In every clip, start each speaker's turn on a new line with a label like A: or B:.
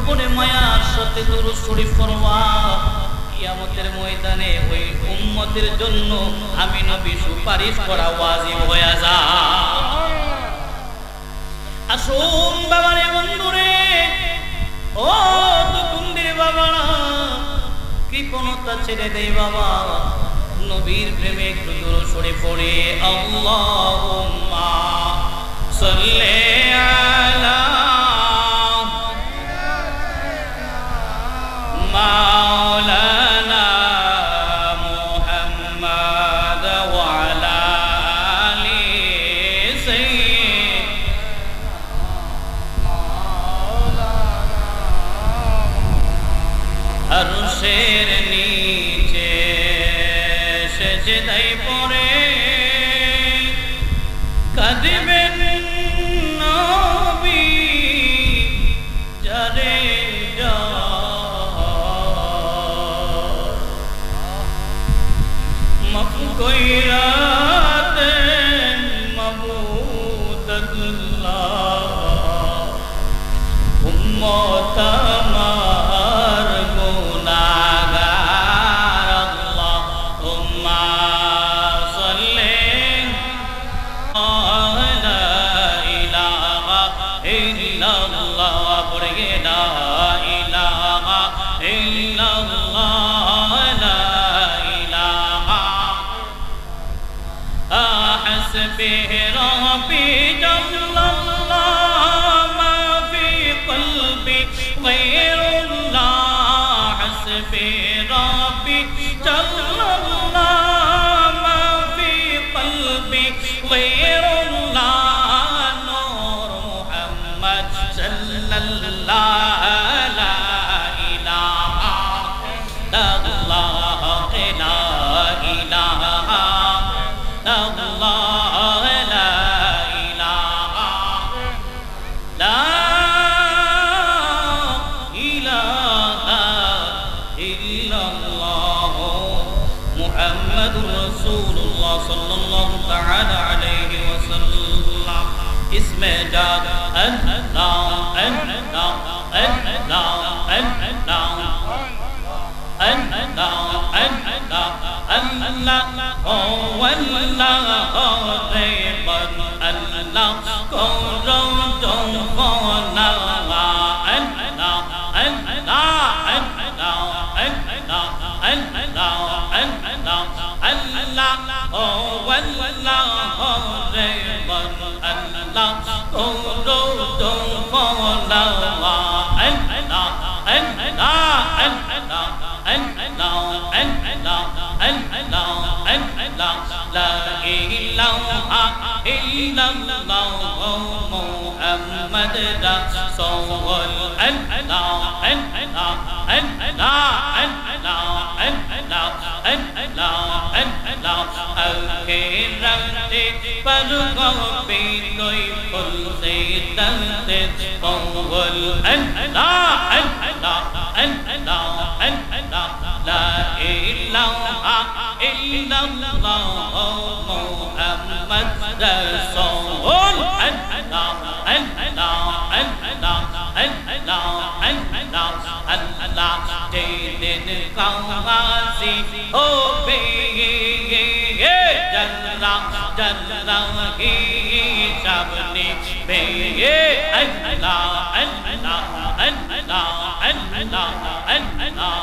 A: উপরে মায়ার সাথে দুরূদ শরীফ পড়বা কিয়ামতের ময়দানে ওই উম্মতের জন্য আমি নবী সুপারিশ করা ওয়াজিব হয়ে যায়। আসুন বাবারে বন্ধুরে, ও তো কুন্দির বাবারা, কৃপণতা ছেড়ে দেই বাবা, নবীর প্রেমে একটু দুরূদ শরীফ পড়ে আল্লাহুম্মা সাল্লি আলা মাওলানা মুহাম্মদ ওয়া আলা আলি সাইয়্যিদিনা আরশের নিচে সেজদায় পড়ে কাঁদবেন নবী যারে মাফ কইরা দেন মাবুদুল্লাহ উম্মত আমার গুনাহগার আল্লাহুম্মা সাল্লি আলা ইলাহা ইল্লাল্লাহ পড়ে লা ইলাহা ইল্লাল্লাহ লা ইলাহা حسبي ربي جل الله ما في قلبي غير الله حسبي ربي جل الله ما في قلبي غير الله نور محمد صلى الله لا إله إلا الله لا إله الله لا إله لا إله إلا الله محمد رسول الله صلى الله تعالى عليه وسلم اسم جاد الله الله الله الله Allah oh Allah Rayban Allah Korong Jong Kona Allah Allah oh Allah Rayban Allah Korong Jong Kona لا إله إلا الله محمد رسول الله আখিরাতে পরগবে কই ফুল সে দলতে কবুল আল্লাহ আল্লাহ আল্লাহ আল্লাহ লা ইলাহা ইল্লাল্লাহ মুহাম্মদ রাসূল আল্লাহ আল্লাহ আল্লাহ আল্লাহ আল্লাহ আল্লাহ দিন কাওয়াসি ও বে জল্লা জল্লা হি সাবনে বে আল্লাহ আল্লাহ আল্লাহ আল্লাহ আল্লাহ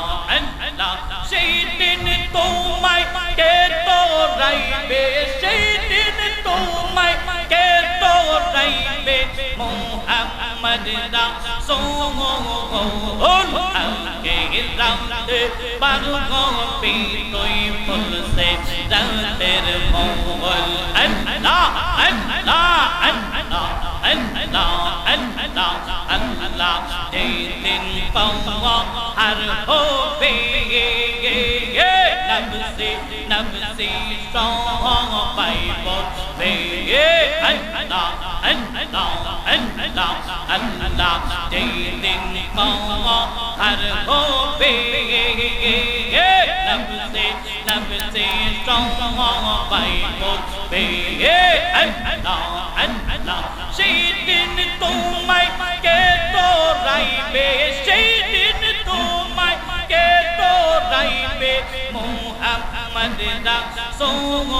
A: আল্লাহ সেই দিন তোমায় কে তোরাইবে সেই দিন তোমায় কে তোরাইবে মুহাম্মদ রাসূল আখিরাতে বারগবে কই ফুল সে জান্নাতের মঙ্গল আল্লাহ আল্লাহ আল্লাহ আল্লাহ আল্লাহ আল্লাহ দিন পাওয়া আর হবে নবসে নবসে সবাই বলবে আল্লাহ আল্লাহ আল্লাহ আল্লাহ দিন পাওয়া আর হবে নবসে নবসে সবাই বলবে আল্লাহ আল্লাহ সেই দিন তোমায় কে তোরাইবে, সেই দিন তোমায় কে তোরাইবে। মুহাম্মদ রাসূল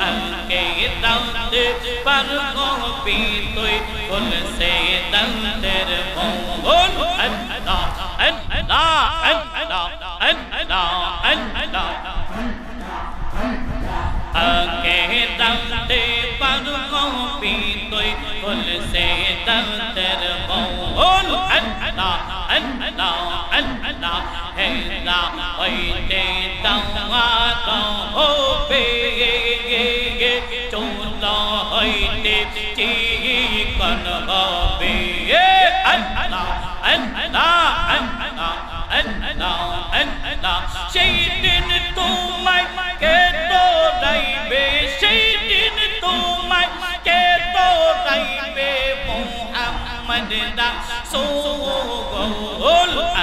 A: আলকে দাউদে পার কবি তুই বলছে দাউদের মঙ্গল। আল্লাহ আল্লাহ আল্লাহ আল্লাহ আল্লাহ আকে দাউদে পার কবি তুই বলছে দাউদের মঙ্গল। আল্লাহ আল্লাহ আল্লাহ হে না হইতে দাওয়াত হবে, চুল হইতে চিকন হবে। আল্লাহ আল্লাহ আল্লাহ আল্লাহ আল্লাহ সেই দিন তোমায় কে তোরাইবে, সেই দিন তোমায় কে তোরাইবে। মুহাম্মদ রাসূল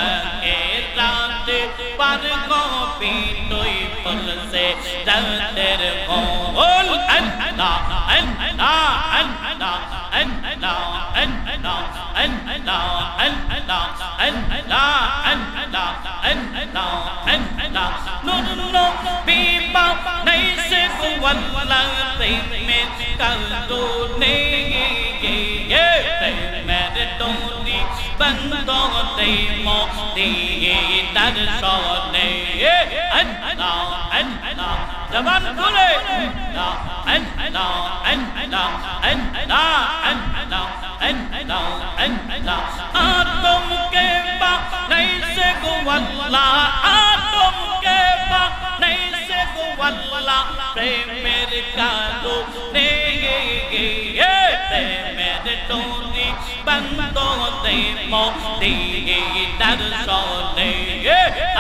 A: আকে রাতে পার কবি তুই বলছে দাউদের মঙ্গল। আল্লাহ আল্লাহ আল্লাহ আল্লাহ আল্লাহ আল্লাহ আল্লাহ আল্লাহ আল্লাহ আল্লাহ আল্লাহ নূর নবী বানাইছে ওয়াল্লাহ প্রেমের কারণে, প্রেমের ডোরি বন্ধ দেই মদিনার শরণে। আল্লাহ আল্লাহ জবান খুলে আল্লাহ আল্লাহ আল্লাহ আল্লাহ আল্লাহ আল্লাহ আদমকে বানাইছে গো আল্লাহ, আদমকে বানাইছে গো আল্লাহ প্রেমের কারণে, প্রেমের ডোরি বন্ধ দেই মদিনার শরণে।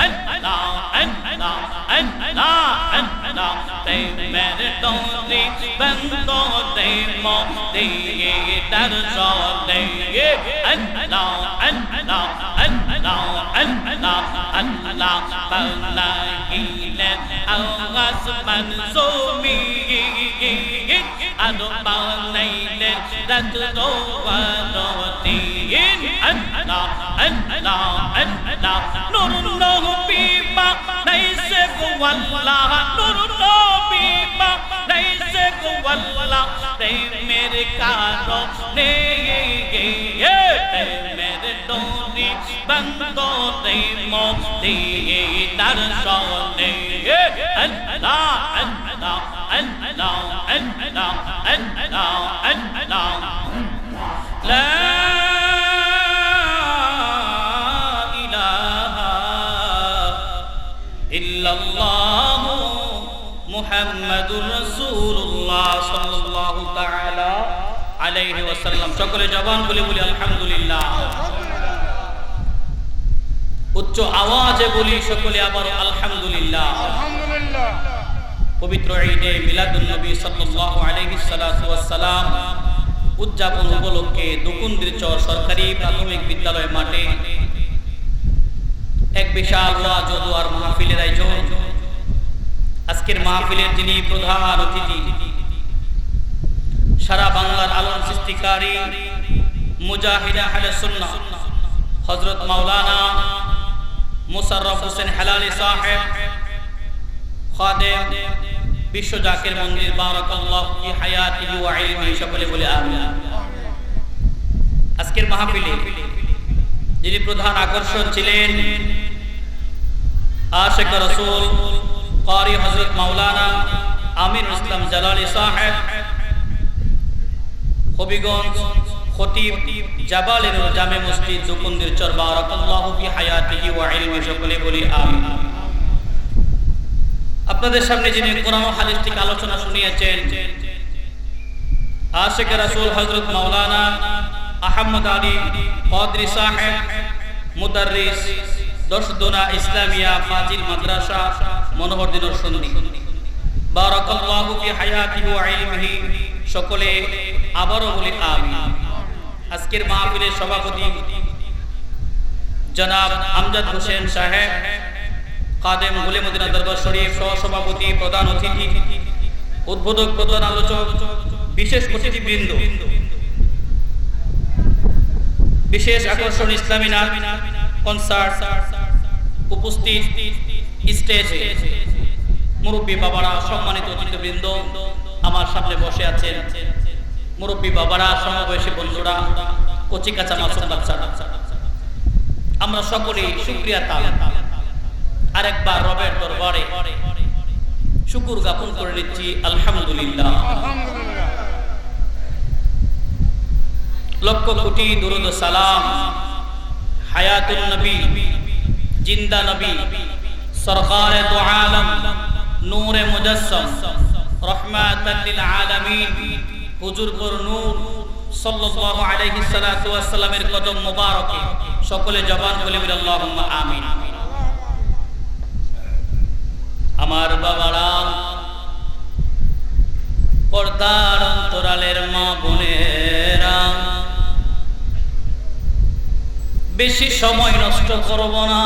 A: আল্লাহ আল্লাহ আল্লাহ আল্লাহ প্রেমের ডোরি বন্ধ দেই মদিনার শরণে। আল্লাহ আল্লাহ আল্লাহ আল্লাহ আল্লাহ বানাইলেন আসমান জমিন, আরো বানাইলেন রাত দিন। আল্লাহ আল্লাহ আল্লাহ নূর নবী বানাইছে গো আল্লাহ, নূর নবী বানাইছে গো আল্লাহ প্রেমের কারণে, প্রেমের ডোরি বন্ধ দেই মদিনার শরণে। আল্লাহ আল্লাহ আল্লাহ আল্লাহ আল্লাহ আল্লাহ লা ইলাহা ইল্লাল্লাহ মুহাম্মাদুর রাসূলুল্লাহ সাল্লাল্লাহু তাআলা আলাইহি ওয়াসাল্লাম। সকলে জবান খুলে বলি আলহামদুলিল্লাহ। উচ্চ আওয়াজে বলি সকলে আবার আলহামদুলিল্লাহ। আলহামদুলিল্লাহ। পবিত্র ঈদে মিলাদুন নবী সাল্লাল্লাহু আলাইহি ওয়াসাল্লাম উদযাপন উপলক্ষে দুকুন্দির চর সরকারি প্রাথমিক বিদ্যালয় মাঠে এক বিশাল ওয়াজ ও দোয়ার মাহফিলের আয়োজন। আজকের মাহফিলের যিনি প্রধান অতিথি, সারা বাংলার আলোড়ন সৃষ্টিকারী মুজাহিদ আহলে সুন্নাহ হযরত মাওলানা মুশাররফ হোসেন হেলালি সাহেব, খাদেম বিশ্ব জাকির মন্দির বারাকাল্লাহু ফি হায়াতিহি ওয়া ইলমিহি। সকলে বলে আমিন। আজকের মাহফিলে যিনি প্রধান আকর্ষণ ছিলেন আশিক রাসূল কারি হযরত মাওলানা আমির ইসলাম জালালি সাহেব, হবিগঞ্জ খতিব জাবালের জামে মসজিদ দুকুন্দির চর বারাকাল্লাহু ফি হায়াতিহি ওয়া ইলমিহি। সকলে বলি আমিন। আপনাদের সামনে যিনি কোরআন ও হাদিস থেকে আলোচনা শুনিয়েছেন আশিক রাসূল হযরত মাওলানা আহমদ আলী কাদরি সাহেব, মুদাররিস দশদোনা ইসলামিয়া ফাজিল মাদ্রাসা মনোহরদিন সন্ধি বারাকাল্লাহু ফি হায়াতিহি ওয়া ইলমিহি। সকলে আবারও বলি আমিন। আজকের মাহফিলের সভাপতি জনাব আমজাদ হোসেন সাহেব, কাদেম গুলে মদিনা দরবার শরীফ সহ-সভাপতি, প্রধান অতিথি, উদ্বোধক, প্রধান আলোচক, বিশেষ অতিথিবৃন্দ, বিশেষ আকর্ষণ ইসলামী নাচ কনসার্ট উপস্থিত স্টেজে মুরব্বী বাবারা, সম্মানিত অতিথিবৃন্দ, আমার সামনে বসে আছেন মুরব্বী বাবারা, সমবয়সী বন্ধুরা, কচি কাঁচা মাসুম বাচ্চারা, আমরা সকলেই শুকরিয়া তাল আরেকবার রবের দরবারে শুকুর জ্ঞাপন করে নিচ্ছি আলহামদুলিল্লাহ। লক্ষ কোটি দুরূদ সালাম হায়াতুন নবী, জিন্দা নবী, সরকারে দু আলম, নূরে মুজাসসাম, রহমাতাল লিল আলামিন, হুজুর পর নূর সাল্লাল্লাহু আলাইহি সাল্লাতু ওয়াস সালামের কদম মোবারকে সকলে জবান খুলে বলি আল্লাহুম্মা আমিন। আমার বাবারা, পর্দার অন্তরালের মা বোনেরা, বেশি সময় নষ্ট করব না,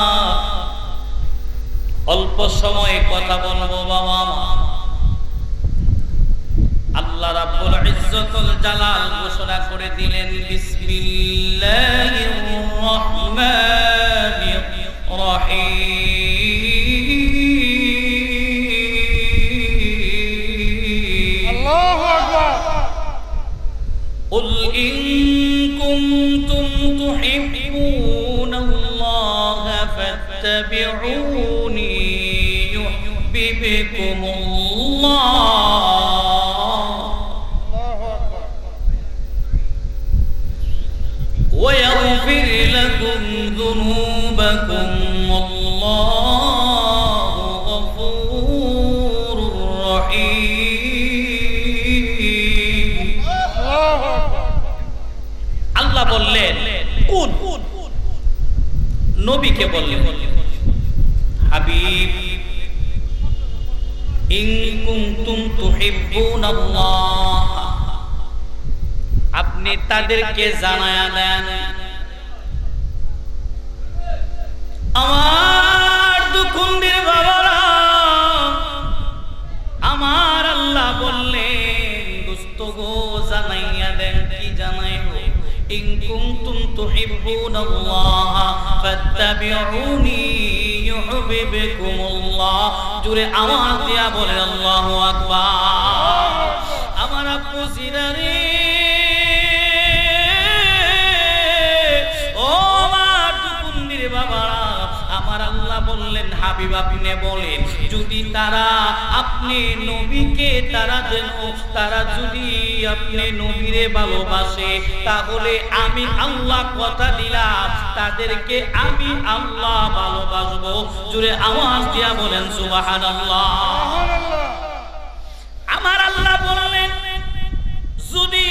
A: অল্প সময়ে কথা বলবো। বাবা, আল্লাহ রাব্বুল ইজ্জতুল জালাল ঘোষণা করে দিলেন বিসমিল্লাহির রহমানির রহিম। আল্লাহু আকবার। কুল ইন কুনতুম তুহিব্বুনাল্লাহা ফাত্তাবিউনি ইউহিব্বুকুমুল্লাহ ويغفر لكم ذنوبكم والله غفور رحيم। আল্লাহ বললেন কুন, নবীকে বললেন হাবিব, ইন কুনতুম তুহিব্বুনাল্লাহ, আপনি তাদেরকে জানায়া দেন আমার দুকুন্দির বাবারা, আমার আল্লাহ বললেন দোস্ত গো জানাইয়া দেন। কি জানাই গো? ইন কুনতুম তুহিব্বুনাল্লাহ ফাত্তাবিউনি ইউহিব্বুকুমুল্লাহ। জোরে আওয়াজ দিয়া বলেন আল্লাহু আকবার। আমার আব্বু জিরারে, আমার আল্লাহ বললেন হাবিব আপনি বলেন, যদি তারা আপনি নবীকে তারা যদি আপনি নবীরে ভালোবাসে, তাহলে আমি আল্লাহ কথা দিলাম তাদেরকে আমি আল্লাহ ভালোবাসবো। জোরে আওয়াজ দিয়া বলেন সুবহানাল্লাহ। আমার আল্লাহ বললেন যদি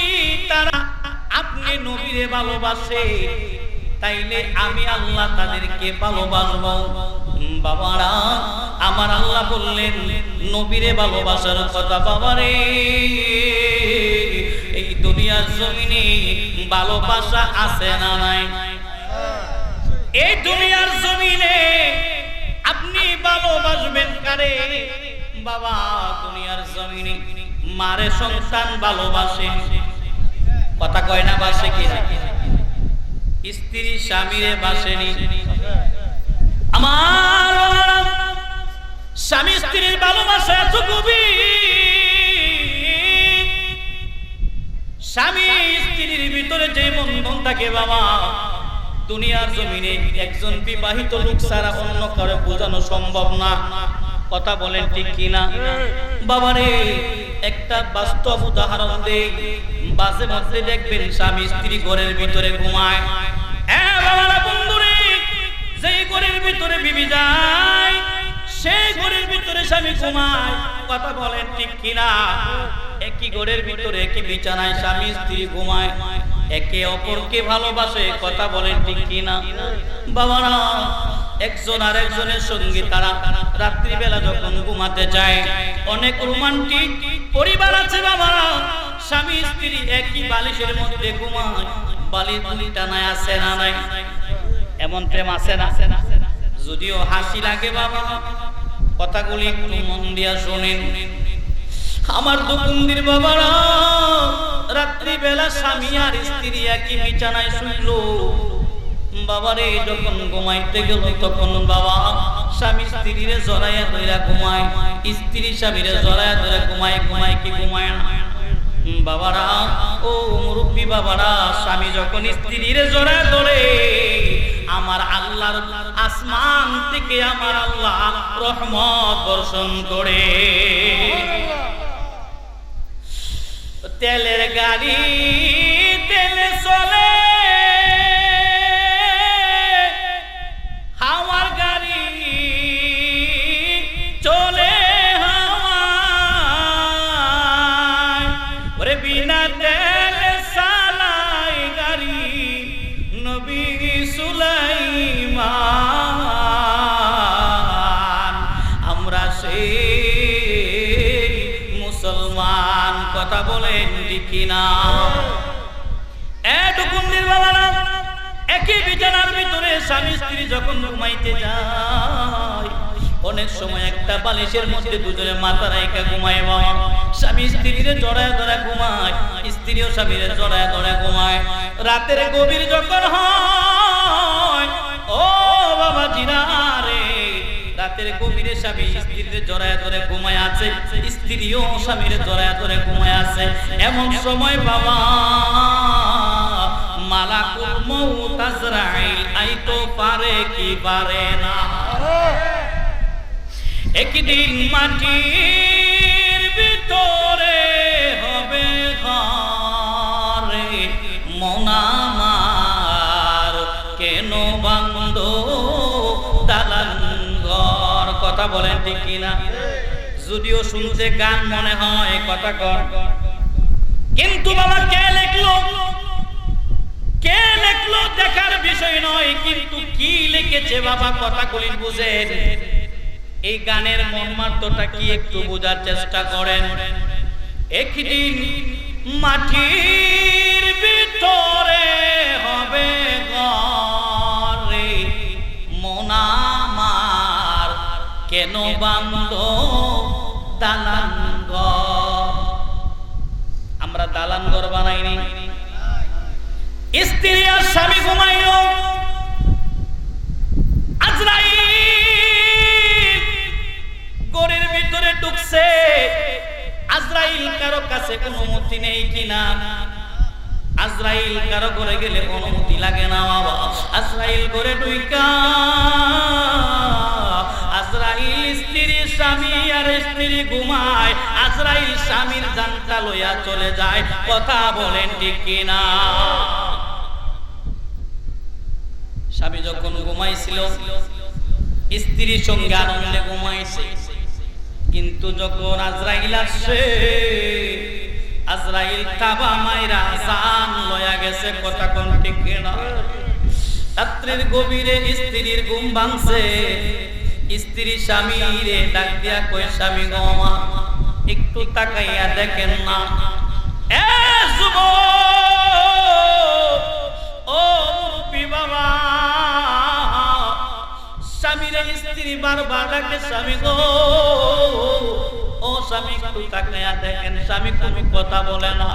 A: তারা আপনি নবীরে ভালোবাসে, তাইলে আমি আল্লাহ তাদেরকে ভালোবাসবো। বাবারা, আমার আল্লাহ বললেন নবীরে ভালোবাসার কথা। বাবারে, এই দুনিয়ার জমিনে ভালোবাসা আছে না নাই? এই দুনিয়ার জমিনে আপনি ভালোবাসবেন কারে? বাবা, দুনিয়ার জমিনে মারে সন্তান ভালোবাসে, কথা কয় না? বাসে কি না? স্ত্রী স্বামীরে বাসেনি। আমার স্বামী স্ত্রীর ভালোবাসা এত গভীর, স্বামী স্ত্রীর ভিতরে যে বন্ধন থাকে বাবা, দুনিয়ার জমিনে একজন বিবাহিত লোক ছাড়া অন্য কারো বোঝানো সম্ভব না। কথা বলেন ঠিক কিনা? বাবারে, একটা বাস্তব উদাহরণ দেই। বাসে মধ্যে দেখবেন স্বামী স্ত্রী ঘরের ভিতরে ঘুমায়। হ্যাঁ বাবারা, বন্ধুরে, যেই ঘরের ভিতরে বিবি যায় সেই ঘরের ভিতরে স্বামী ঘুমায়। কথা বলেন ঠিক কিনা? একই ঘরের ভিতরে একই বিছানায় স্বামী স্ত্রী ঘুমায়, একে অপরকে ভালোবাসে। কথা বলেন ঠিক কিনা? বাবারা, একজন আর একজনের সঙ্গে তারা রাত্রিবেলা যখন ঘুমাতে যায়, অনেক রোমান্টিক পরিবার আছে বাবারা, স্বামী স্ত্রী একই বালিশের মধ্যে ঘুমায়, বালিশ টানায় আছে না নাই? এমন প্রেম আছে না? যদিও হাসি লাগে বাবা, কথাগুলি একটু মন দিয়া শোনেন। আমার দুকুন্দির বাবারা, রাত্রি বেলা স্বামী আর স্ত্রী একই বিছানায় শুইল। বাবারে যখন ঘুমাইতে গেল তখন বাবা স্বামী স্ত্রীরে জড়াইয়া ধইরা ঘুমায়, স্ত্রী স্বামীরে জড়াইয়া ধইরা ঘুমায়। ঘুমায় কি ঘুমায় না? বাবারা ও মুরব্বী বাবারা, স্বামী যখন স্ত্রীরে জড়াইয়া ধরে আমার আল্লাহর আসমান থেকে আমার আল্লাহ রহমত বর্ষণ করে। তেলের গাড়ি তেলে চলে, হাওয়ার গাড়ি চলে হাওয়ায়। ওরে বিনা তেলে চালাই গাড়ি নবী সুলাইমান। আমরা সেই মুসলমান, কথা বলেন ঠিক কিনা? এতক্ষণের বাবারা একই বিছানার ভিতরে স্বামী স্ত্রী যখন ঘুমাইতে যায়, অনেক সময় একটা বালিশের মধ্যে দুজনে মাথা রাইখা ঘুমায়। বাবা স্বামী স্ত্রীরে জড়ায় ধরে ঘুমায়, স্ত্রীও স্বামীরে জড়ায় ধরে ঘুমায়। রাতের গভীর যখন হয়, ও বাবা জিরা রে, রাতের গভীরে স্বামী স্ত্রীরে জড়ায় ধরে ঘুমায় আছে, স্ত্রীও স্বামীরে জড়ায় ধরে ঘুমায় আছে। এমন সময় বাবা মালাকুল মউত আজরাইল আইতো পারে কি পারে না। একদিন মাটির ভিতরে হবে ঘরে, মন আমার কেন বান্ধ দালান ঘর। কথা বলেন ঠিক কিনা? যদিও শুনতে গান মনে হয়, কথা কর, কিন্তু বাবা কে লিখলো, কে লিখলো দেখার বিষয় নয়, কিন্তু কি লিখেছে বাবা কথাগুলি বুঝেন। এই গানের মর্মার্থটা কি একটু বোঝার চেষ্টা করেন। একদিন মাটির ভিতরে হবে ঘরে, মন আমার কেন বান্ধ দালান ঘর। আমরা দালান ঘর বানাইনি, স্ত্রী আর স্বামী ঘুমাইল, আজরাইল ঘরের ভিতরে ঢুকছে। আজরাইল কারো কাছে অনুমতি নেই কিনা? আজরাইল কারো ঘরে গেলে অনুমতি লাগে না বাবা। আজরাইল ঘরে ঢুইকা আজরাইল স্ত্রী স্বামী আর স্ত্রী ঘুমায়, আজরাইল স্বামীর জানটা লইয়া চলে যায়। কথা বলেন ঠিক কিনা? স্বামী যখন ঘুমাইছিল স্ত্রীর সঙ্গে আনন্দে ঘুমাইছে, কিন্তু যখন আজরাইল আসছে, আজরাইল তাবা মাইরা জান লয়া গেছে। কথা কোন ঠিক কিনা? রাত্রির গভীরে স্ত্রীর ঘুম ভাঙছে, স্ত্রী স্বামীরে ডাক দিয়া কই, স্বামী গো আমার একটু তাকাইয়া দেখেন না। এ যুবক, ও মুরব্বি বাবা, স্বামীরে স্ত্রী বারবার ডাকে, স্বামী গো, ও স্বামী একটু তাকাইয়া দেখেন। স্বামী কোনো কথা বলে না।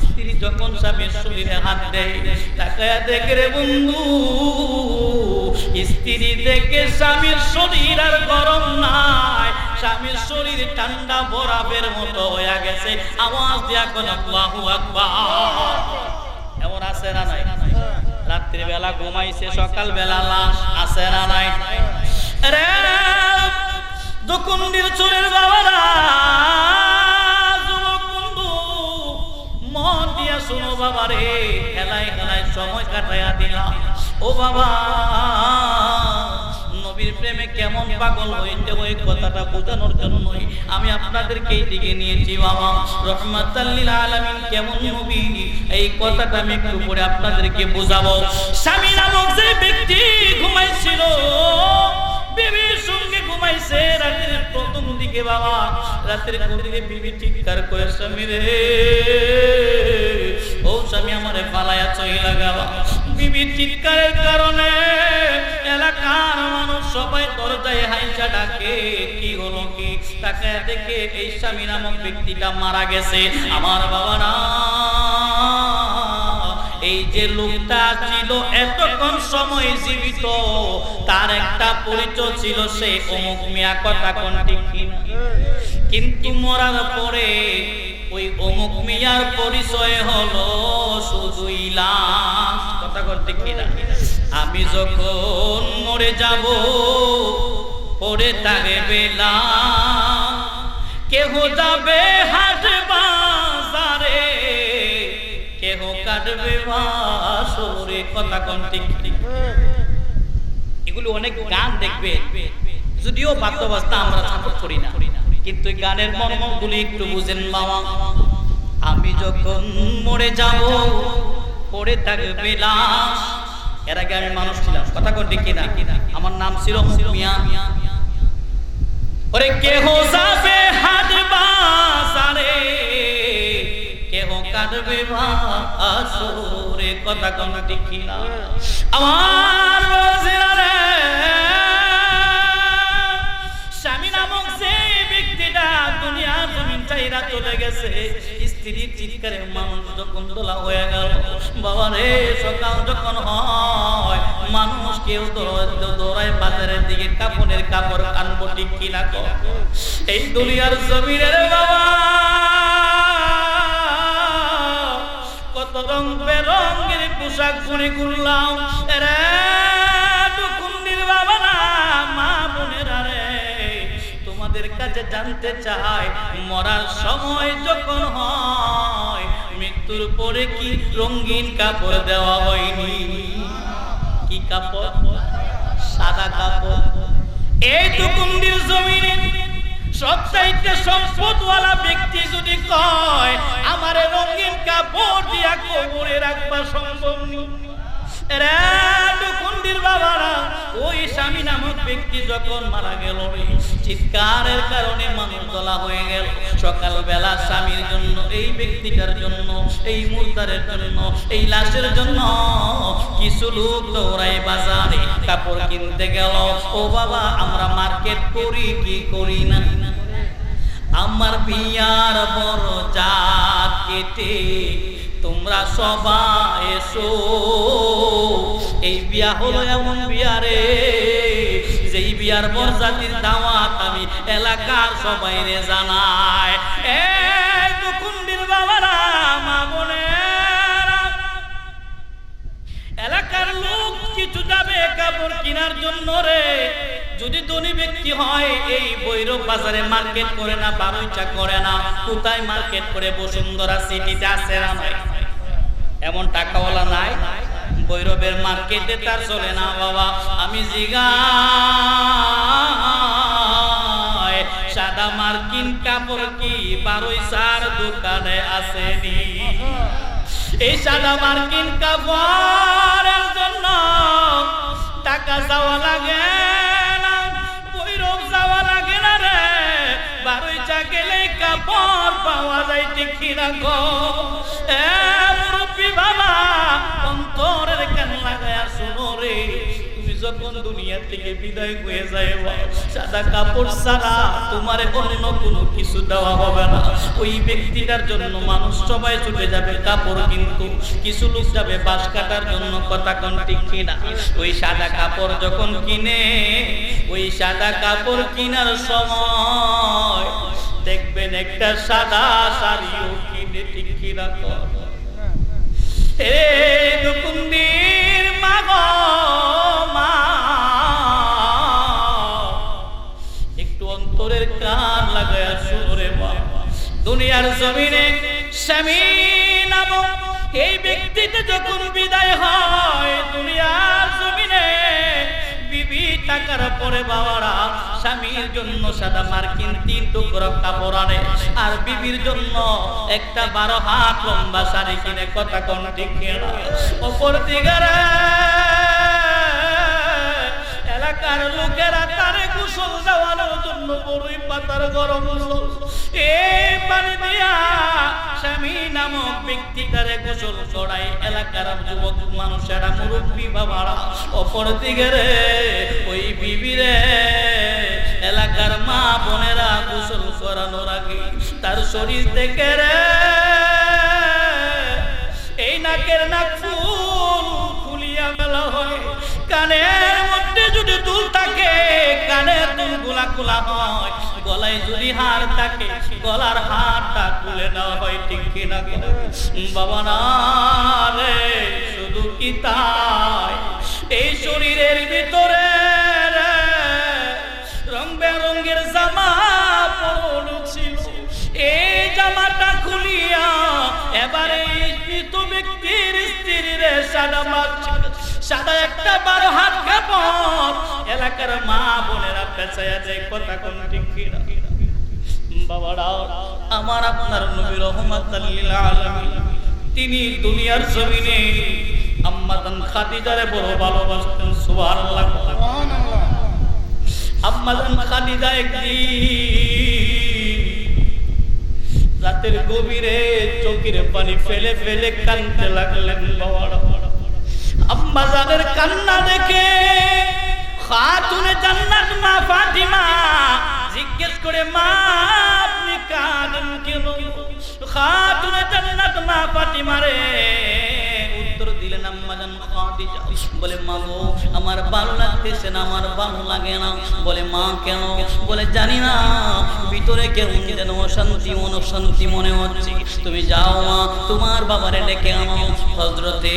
A: স্ত্রী যখন স্বামীর শরীরে হাত দেয়, তাকাইয়া দেখে রে বন্ধু, স্ত্রী দেখে স্বামীর শরীর আর গরম নাই, স্বামীর শরীর ঠান্ডা বরফের মতো হয়ে গেছে। আওয়াজ দিয়া কোন আল্লাহু আকবার। এমন আছে না নাই? রাত্রি বেলা ঘুমাইছে, সকাল বেলা লাশ আছে না নাই? রে দুকুন্ডির চুরের বাবারা, যুবক বন্ধু মন দিয়া শুনো বাবা রে, খেলায় খেলায় সময় কাটাইয়া দিলাম। ও বাবা, নবীর প্রেমে কেমন পাগল হইতে হয় কথাটা বোঝানোর জন্যই আমি আপনাদেরকে এই দিকে নিয়েছি বাবা। রহমাতাল লিল আলামিন কেমন নবী, এই কথাটা আমি একটু পরে আপনাদেরকে বোঝাবো। স্বামী নামক যে ব্যক্তি ঘুমাইছিল, বিবির সঙ্গে ঘুমাইছে রাতের প্রথম দিকে বাবা। রাতের গভীরে বিবি চিৎকার করে, স্বামী রে, ও স্বামী আমারে পালায়া চইলা গেল। বিবির চিৎকারের কারণে এলাকা এলাকার মানুষ সবাই দরজায় হাইসা ডাকে, কি হলো কি? তাকে দেখে এই স্বামী নামক ব্যক্তিটা মারা গেছে। আমার বাবারা, এই যে লোকটা ছিল এতক্ষণ সময় জীবিত, তার একটা পরিচয় ছিল, সে অমুক মিয়া। কথা কোন ঠিক কিনা? কিন্তু মরার পরে ওই অমুক মিয়ার পরিচয় হলো শুধুই লাশ। কথা কোন ঠিক কিনা? আমি যখন মরে যাব, পরে থাকবে লাশ, কেহ যাবে হাট বাজারে, কেহ কাটবে বাসরে। কথা কোন ঠিক ঠিক? এগুলো অনেক গান দেখবে, যদিও বাদ্যবাজনা আমরা সাপোর্ট করি না, কিন্তু এই গানের মর্মগুলি একটু বুঝেন বাবা। আমি যখন মরে যাব, পরে থাকবে লাশ। এর আগে আমি মানুষ ছিলাম। কথা কোন ঠিক কিনা? আমার নাম ছিল মিয়া। ওরে কেহ যাবে হাট বাজারে, কেহ কাটবে বাসরে। কথা কোন ঠিক কিনা? আমার বাজারে স্বামী নামক যে ব্যক্তিটা দুনিয়া জমিন চাইরা চলে গেছে, স্ত্রীর চিৎকারে মানুষ যখন দোলা হয়ে গেল, বাবা রে, সকাল যখন হয় মানুষ কেউ দৌড়ায় বাজারের দিকে কাপড়ের কাপড় আনবো, ঠিক কিনা? এই দুনিয়ার জমিনের বাবা কত রং বেরঙের পোশাক পরে ঘুরলাম রে দুকুন্দির বাবা না, মা বোনেরা রে, তোমাদের কাছে জানতে চাই, মরার সময় যখন হয়, মৃত্যুর পরে কি রঙিন কাপড় দেওয়া হয়নি? কি কাপড়? সাদা কাপড়। এই দুকুন্দির জমিনে সবচাইতে সম্পদওয়ালা ব্যক্তি যদি কয় আমারে রঙিন কাপড় দিয়া কবরে রাখবা, সম্ভব নেই রে দুকুন্দির বাবারা। ওই স্বামী নামক ব্যক্তি যখন মারা গেল, চিৎকারের কারণে মানুষ তোলা হয়ে গেল। সকালবেলা স্বামীর জন্য, এই ব্যক্তিটার জন্য, এই মুর্দারের জন্য, এই লাশের জন্য কিছু লোক দৌড়ায় বাজারে কাপড় কিনতে গেল। ও বাবা, আমরা মার্কেট করি কি করি না? আমার বিয়ার বড় জাত কেটে তোমরা সবাই এসো। এই বিয়া হলো এমন বিয়ারে, যেই বিয়ার বরযাত্রীর দাওয়াত আমি এলাকার সবাইরে জানাই। এই দুকুন্দির বাবারা, মা বোনেরা, এলাকার লোক কিছু যাবে কাপড় কেনার জন্য রে। যদি ধনী ব্যক্তি হয়, এই ভৈরব বাজারে মার্কেট করে না, বারুইচা করে না, কোথায় মার্কেট করে? বসুন্ধরা সিটিতে আছে না? এমন টাকাওয়ালা নাই? ভৈরবের মার্কেটে তার চলে না বাবা। আমি জিগাই, সাদা মার্কিন কাপড় কি বারুইচার দোকানে আসেনি? এই সাদা মার্কিন কাপড়ের জন্য টাকা যাওয়া লাগে না, ভৈরব যাওয়া লাগে না রে। বারুইচা গেলে কাপড় পাওয়া যায়, ঠিক কিনা গো? মুরব্বী বাবা, অন্তরের কান লাগায়া শুনো রে, তুমি যখন দুনিয়া থেকে বিদায় হয়ে যাইবা, সাদা কাপড় ছাড়া তোমার অন্য কোনো কিছু দেওয়া হবে না। ওই ব্যক্তিটার জন্য মানুষ সবাই ছুটে যাবে কাপড়, কিন্তু কিছু লোক যাবে বাঁশ কাটার জন্য। কথা কোন ঠিক কিনা? ওই সাদা কাপড় যখন কিনে, ওই সাদা কাপড় কিনার সময় দেখবেন একটা সাদা শাড়িও কিনে, ঠিক কিনা? হে দুকুন্দির মা গো মা, একটু অন্তরের কান লাগায়া শুনে বাবা। দুনিয়ার জমিনে স্বামী নামক এই ব্যক্তিতে যখন বিদায় হয়, দুনিয়ার জমিনে বিবি টাকার পরে বাবারা স্বামীর জন্য সাদা মার্কিন 3 টুকরো কাপড় আনে, আর বিবির জন্য একটা 12 হাত লম্বা শাড়ি কিনে। কথা কোন ঠিক কিনা? অপর দিকে এলাকার লোকেরা তারে গোসল দেওয়ানোর জন্য বড়ই পাতার গরম এই পানি দিয়া আসামি নামক ব্যক্তিটারে গোসল করাই এলাকার যুবক মানুষেরা, মুরব্বী বাবারা। অপরদিকে রে ওই বিবিরে এলাকার মা বোনেরা গোসল করানোর আগে তার শরীর থেকে রে এই নাকের নাক ফুল খুলিয়া ফেলা হয়। কানের মধ্যে যদি দুল থাকে কানের দুলগুলা খোলা হয়, গলায় যদি হার থাকে গলার হারটা খুলে নেওয়া হয়। ঠিক কিনা বাবা না রে? শুধু কি তাই, এই শরীরের ভিতরে রং বেরঙের জামা পরনো ছিল। এই জামাটা খুলিয়া এবারে মৃত ব্যক্তির স্ত্রীর সাদা একটা 12 হাত কাপড় এলাকার মা বোনেরা পেঁচাইয়া যায়। কথা কোন ঠিক কিনা বাবারা? আমার আপনার নবী রহমাতাল লিল আলামিন, তিনি দুনিয়ার জমিনে আম্মা জান খাদিজারে বড় ভালোবাসতেন। সুবহানাল্লাহ, সুবহানাল্লাহ। আম্মা জান খাদিজা একদিন রাতের গভীরে চোখের পানি ফেলে ফেলে কাঁদতে লাগলেন। বাবারা, আম্মা জানের কান্না দেখে খাতুনে জান্নাত মা ফাতিমা জিজ্ঞেস করে, মা আপনি কাঁদেন কেন? খাতুনে জান্নাত মা ফাতিমা রে উত্তর দিলেন, আম্মা জান খাদিজা বলে, মা গো আমার ভালো লাগতেছে না, আমার ভালো লাগে না। বলে, মা কেন? বলে, জানি না, ভিতরে কেমন যেন অশান্তি মনে হচ্ছে। তুমি যাও মা, তোমার বাবারে ডেকে আনো। হযরতে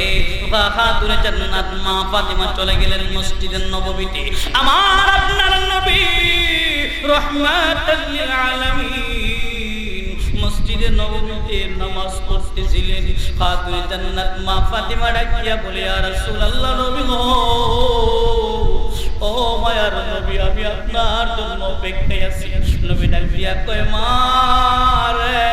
A: খাতুনে জান্নাত মা ফাতিমা চলে গেলেন মসজিদে নববীতে। আমার আপনার নবী রাহমাতুল লিল আলামিন মসজিদে নববীতে নামাজ পড়তেছিলেন। খাতুনে জান্নাত মা ফাতিমা ডাকিয়া বলে, ইয়া রাসূলুল্লাহ, নবী গো, ও মায়ার নবী, আমি আপনার জন্য অপেক্ষায় আছি। নবী ডাকিয়া কয়, মা রে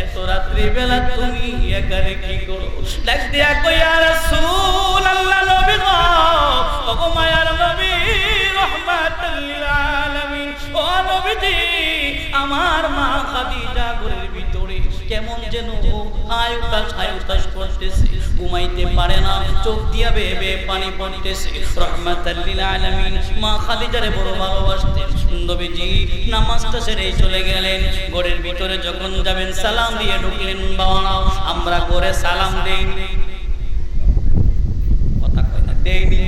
A: এত রাত্রি বেলা তুমি এখানে কি করো? ডাক দিয়া কয়, ইয়া রাসূলুল্লাহ, নবী গো, ও মায়ার নবী রাহমাতুল লিল আলামিন, ও নবীজি, আমার মা খাদিজা ঘরের ভিতরে কেমন যেন হায়ুতাস করতেছে, ঘুমাইতে পারে না, চোখ দিয়া বেয়ে বেয়ে পানি পড়তেছে। রাহমাতুল লিল আলামিন মা খাদিজারে বড় ভালোবাসতেন। নবীজি নামাজটা সেরে চলে গেলেন। ঘরের ভিতরে যখন যাবেন সালাম দিয়ে ঢুকলেন। বাবা, আমরা ঘরে সালাম দেই, কথা কয় না, দেইনি।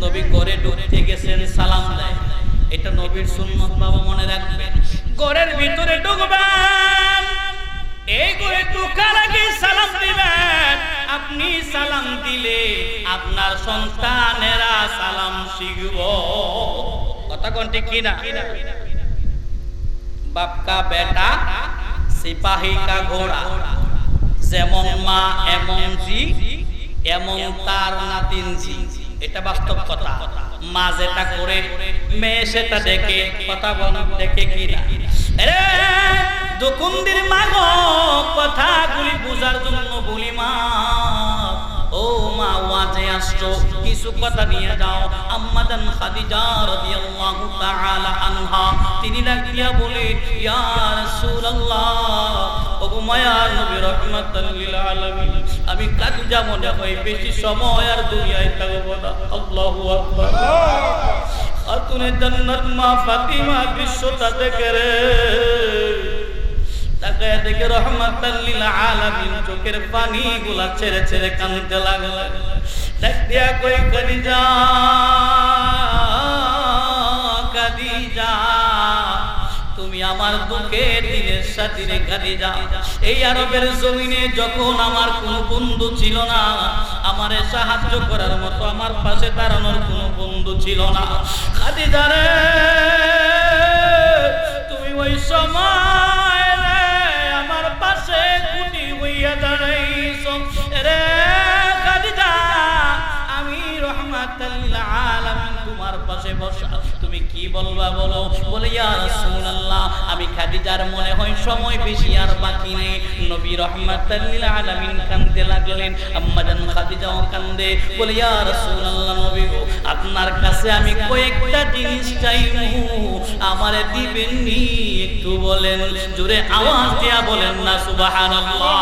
A: নবী ঘরে ঢুকতে গেছেন, সালাম দেয়, এটা নবীর সুন্নাত বাবা, মনে রাখবেন। ঘরের ভিতরে ঢুকবেন, এই ঘরে ঢোকার আগে সালাম দিবেন। আপনি সালাম দিলে আপনার সন্তানেরা সালাম শিখব। কথা কোন ঠিক কিনা? বাপ কা বেটা, সিপাহী কা ঘোড়া, যেমন মা এমন জি, এমন তার নাতিন জি। এটা বাস্তব কথা। মা যেটা করে মেয়ে সেটা দেখে। কথা বল, দেখে কিনা? আরে দোকুন্দির মা গো, কথাগুলি বুঝার জন্য বলি, মা ও মা, ওয়াজে আসছো, কিছু কথা নিয়ে যাও। আম্মা জান খাদিজা রাদিয়াল্লাহু তাআলা আনহা তিনি ডাকিয়া বলে, ইয়া রাসূলুল্লাহ, ও মায়ার নবী রাহমাতুল লিল আলামিন, আমি খাদিজা মনে হয় বেশি সময় আর দুনিয়ায় থাকবো না। আল্লাহু আকবার। খাতুনে জান্নাত মা ফাতিমা দৃশ্যটা দেখে রে, তাকায় দেখে রাহমাতুল লিল আলামিন চোখের পানিগুলা ছেড়ে ছেড়ে কাঁদতে লাগলেন। ডাক দিয়া কই, খাদিজা, খাদিজা, তুমি আমার দুঃখের দিনের সাথী রে খাদিজা। এই আরবের জমিনে যখন আমার কোনো বন্ধু ছিল না, আমারে সাহায্য করার মতো, আমার পাশে দাঁড়ানোর কোনো বন্ধু ছিল না, খাদিজা রে তুমি ওই সময় আমার পাশে খুঁটি হইয়া দাঁড়াইছো রে খাদিজা। আমি রাহমাতুল লিল আলামিন তোমার পাশে বসা, তুমি কি বলবা বলো। বলে ইয়া রাসূলুল্লাহ, আমি খাদিজার মনে হয় সময় বেশি আর বাকি নেই। নবী রাহমাতাল লিল আলামিন কাঁদতে লাগলেন, আম্মা জান খাদিজাও কাঁদে। বলে ইয়া রাসূলুল্লাহ, নবী গো, আপনার কাছে আমি কয়েকটা জিনিস চাইবো, আমারে দিবেন নি? একটু বলেন, জোরে আওয়াজ দিয়া বলেন না সুবহানাল্লাহ।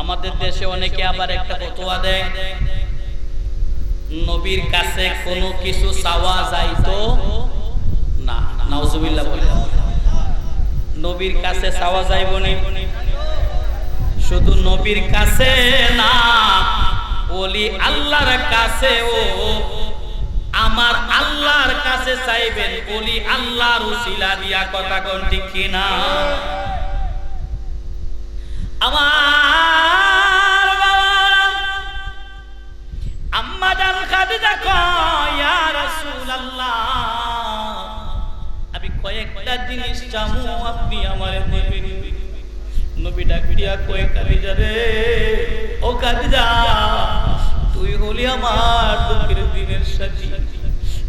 A: আমাদের দেশে অনেকে আবার একটা ফতোয়া দেয়, নবীর কাছে কোনো কিছু চাওয়া যাইতো না। নাউজুবিল্লাহ বলে, নবীর কাছে চাওয়া যাইব না। শুধু নবীর কাছে না, ওলি আল্লাহর কাছেও আমার আল্লাহর কাছে চাইবেন, ওলি আল্লাহর উসিলা দিয়া। কথা কোন ঠিক কিনা? আমার আম্মা জান খাদিজা কয়, ইয়া রাসূলুল্লাহ, আমি কয়েকটা জিনিস চামু, আপনি আমারে দিবেন। নবী ডাক দিয়া কয়, খাদিজা রে, ও খাদিজা, তুই হলি আমার দুঃখের দিনের সাথী।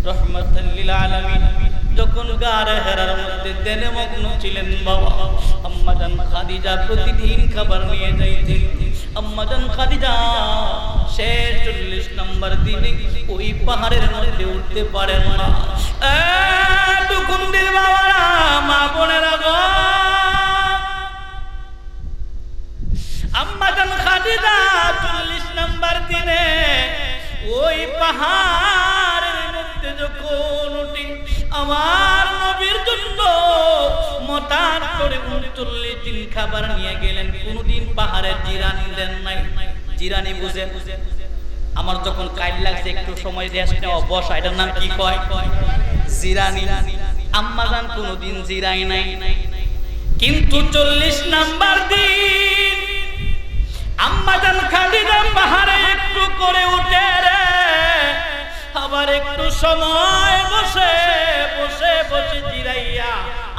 A: রহমাতুল লিল আলামিন যখন গারে হেরার মধ্যে দেনে মগ্ন ছিলেন বাবা, আম্মা জান খাদিজা প্রতিদিন খাবার নিয়ে যাইতেন। আম্মা জান খাদিজা সে 40 নম্বর দিনে ওই পাহাড়ের মধ্যে উঠতে পারেন না। দুকুন্দির বাবারা, মা বোনেরা গো, আম্মা জান খাদিজা 40 নম্বর দিনে ওই পাহাড়ের মধ্যে যখন উঠি, আমার নবীর জন্য মতার করে 39 দিন খাবার নিয়ে গেলেন। কোনদিন পাহাড়ে জিরানি দেন নাই। জিরানি বুঝেন? আমার যখন কাইল লাগছে একটু সময় রেস্ট নেওয়া, বসা, এটার নাম কি কয়? জিরানি। আম্মা জান কোনদিন জিরাই নাই। কিন্তু 40 নাম্বার দিন আম্মা জান খাদিজা পাহাড়ে একটু করে উঠে রে, আবার একটু সময় বসে বসে বসে জিরাইয়া